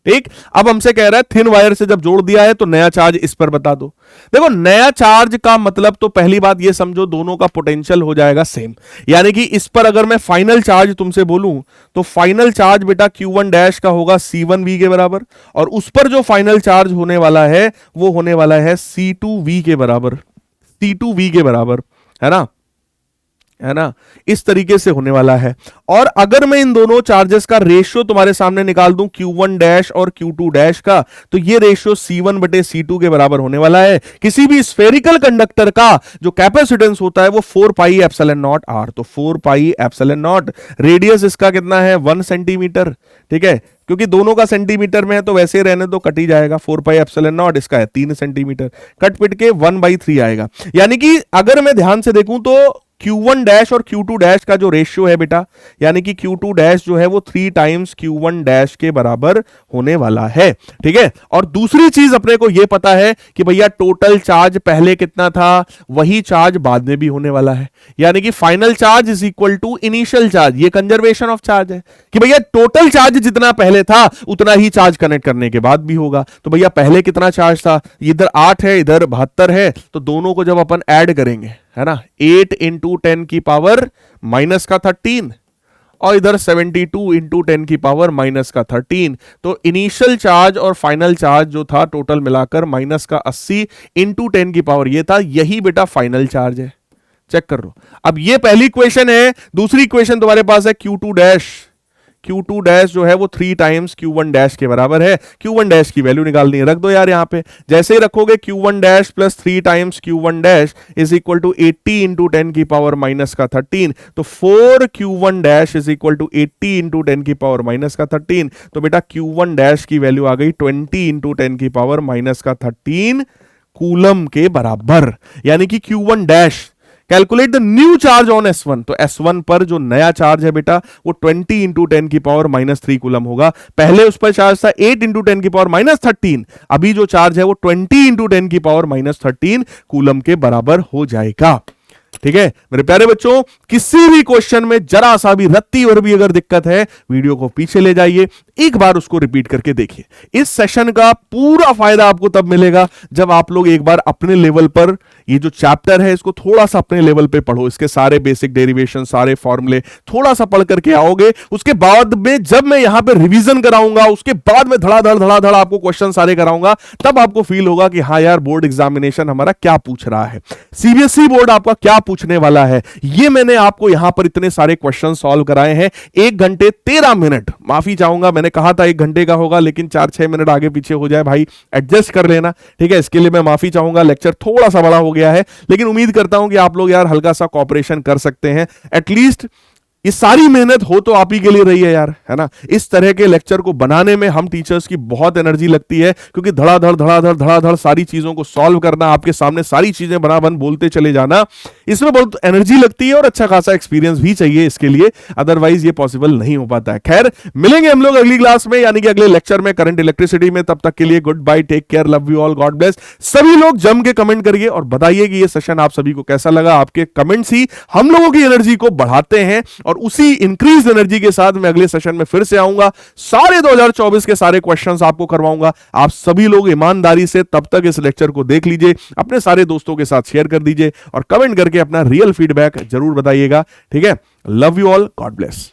ठीक, अब हमसे कह रहा है थिन वायर से जब जोड़ दिया है तो नया चार्ज इस पर बता दो। देखो नया चार्ज का मतलब तो पहली बात ये समझो, दोनों का पोटेंशियल हो जाएगा सेम, यानी कि इस पर अगर मैं फाइनल चार्ज तुमसे बोलूं तो फाइनल चार्ज बेटा Q1 डैश का होगा C1V के बराबर, और उस पर जो फाइनल चार्ज होने वाला है वो होने वाला है C2V के बराबर, C2V के बराबर, है ना, इस तरीके से होने वाला है। और अगर मैं इन दोनों चार्जेस का रेशियो तुम्हारे सामने निकाल दूं, Q1 डैश और Q2 डैश का, तो ये रेशियो C1/C2 के बराबर होने वाला है। किसी भी स्फेरिकल कंडक्टर का जो कैपेसिटेंस होता है वो 4 पाई एप्सिलॉन नॉट R, तो 4 पाई एप्सिलॉन नॉट, रेडियस इसका कितना है 1 सेंटीमीटर, ठीक है, क्योंकि दोनों का सेंटीमीटर में है तो वैसे ही रहने तो कट ही जाएगा, 4 पाई एप्सिलॉन नॉट, इसका है 3 सेंटीमीटर, कट पिट के 1/3 आएगा। यानी कि अगर मैं ध्यान से देखूं तो Q1 डैश और Q2 डैश का जो रेशियो है बेटा, यानी कि Q2 डैश जो है वो 3 टाइम्स Q1 डैश के बराबर होने वाला है, ठीक है। और दूसरी चीज अपने को यह पता है कि भैया टोटल चार्ज पहले कितना था वही चार्ज बाद में भी होने वाला है, यानी कि final charge is equal to initial charge. ये कंजर्वेशन ऑफ चार्ज है कि भैया टोटल चार्ज जितना पहले था उतना ही चार्ज कनेक्ट करने के बाद भी होगा। तो भैया पहले कितना चार्ज था, इधर 8 है इधर 72 है, तो दोनों को जब अपन ऐड करेंगे, है ना, 8 इंटू 10 की पावर माइनस का 13 और इधर 72 इंटू 10 की पावर माइनस का 13, तो इनिशियल चार्ज और फाइनल चार्ज जो था टोटल मिलाकर माइनस का 80 इंटू 10 की पावर ये था, यही बेटा फाइनल चार्ज है। चेक कर लो। अब ये पहली इक्वेशन है, दूसरी इक्वेशन तुम्हारे पास है Q2 डैश। Q2 डैश जो है वो 3 टाइम्स Q1 डैश के बराबर है। Q1 डैश की वैल्यू निकालनी है, रख दो यार यहाँ पे। जैसे ही रखोगे Q1 dash plus 3 times Q1 dash is equal to 80 into 10 की पावर माइनस का 13, तो 4 Q1 dash is equal to 80 into 10 की पावर माइनस का 13, तो बेटा Q1 डैश की वैल्यू आ गई 20 इंटू 10 की पावर माइनस का 13 कूलम के बराबर। यानी कि Q1 dash, calculate the new charge on S1, तो S1 पर जो नया चार्ज है बेटा वो 20 इंटू 10 की पावर -3 कूलम होगा। पहले उस पर चार्ज था 8 इंटू 10 की पावर -13, अभी जो चार्ज है वो 20 इंटू 10 की पावर -13 कूलम के बराबर हो जाएगा। ठीक है मेरे प्यारे बच्चों, किसी भी क्वेश्चन में जरा सा भी रत्ती और भी अगर दिक्कत है, वीडियो को पीछे ले जाइए, एक बार उसको रिपीट करके देखिए। इस सेशन का पूरा फायदा आपको तब मिलेगा जब आप लोग एक बार अपने लेवल पर ये जो चैप्टर है इसको थोड़ा सा अपने लेवल पे पढ़ो, इसके सारे बेसिक डेरिवेशन, सारे फॉर्मूले थोड़ा सा पढ़ करके आओगे। उसके बाद में जब मैं यहां पे रिवीजन कराऊंगा, उसके बाद में धड़ाधड़ आपको क्वेश्चन सारे कराऊंगा, तब आपको फील होगा कि हाँ यार बोर्ड एग्जामिनेशन हमारा क्या पूछ रहा है, सीबीएसई बोर्ड आपका क्या पूछने वाला है। ये मैंने आपको यहां पर इतने सारे क्वेश्चन सॉल्व कराए हैं 1 घंटे 13 मिनट। माफी चाहूंगा, मैंने कहा था 1 घंटे का होगा, लेकिन 4-6 मिनट आगे पीछे हो जाए भाई, एडजस्ट कर लेना, ठीक है। इसके लिए मैं माफी चाहूंगा, लेक्चर थोड़ा सा बड़ा हो गया है, लेकिन उम्मीद करता हूं कि आप लोग यार हल्का सा कॉपरेशन कर सकते हैं। एटलीस्ट ये सारी मेहनत हो तो आप ही के लिए रही है यार, है ना। इस तरह के लेक्चर को बनाने में हम टीचर्स की बहुत एनर्जी लगती है, क्योंकि धड़ाधड़ सारी चीजों को सॉल्व करना, आपके सामने सारी चीजें बन बोलते चले जाना, इसमें बहुत एनर्जी लगती है और अच्छा खासा एक्सपीरियंस भी चाहिए इसके लिए, अदरवाइज ये पॉसिबल नहीं हो पाता है। खैर, मिलेंगे हम लोग अगली क्लास में, यानी कि अगले लेक्चर में करंट इलेक्ट्रिसिटी में। तब तक के लिए goodbye, take care, love you all, God bless. सभी लोग जम के कमेंट करिए और बताइए कि ये सेशन आप सभी को कैसा लगा। आपके कमेंट्स ही हम लोगों की एनर्जी को बढ़ाते हैं, और उसी इंक्रीज एनर्जी के साथ मैं अगले सेशन में फिर से आऊंगा, सारे 2024 के सारे क्वेश्चंस आपको करवाऊंगा। आप सभी लोग ईमानदारी से तब तक इस लेक्चर को देख लीजिए, अपने सारे दोस्तों के साथ शेयर कर दीजिए और कमेंट करके अपना रियल फीडबैक जरूर बताइएगा, ठीक है। Love you all, God bless.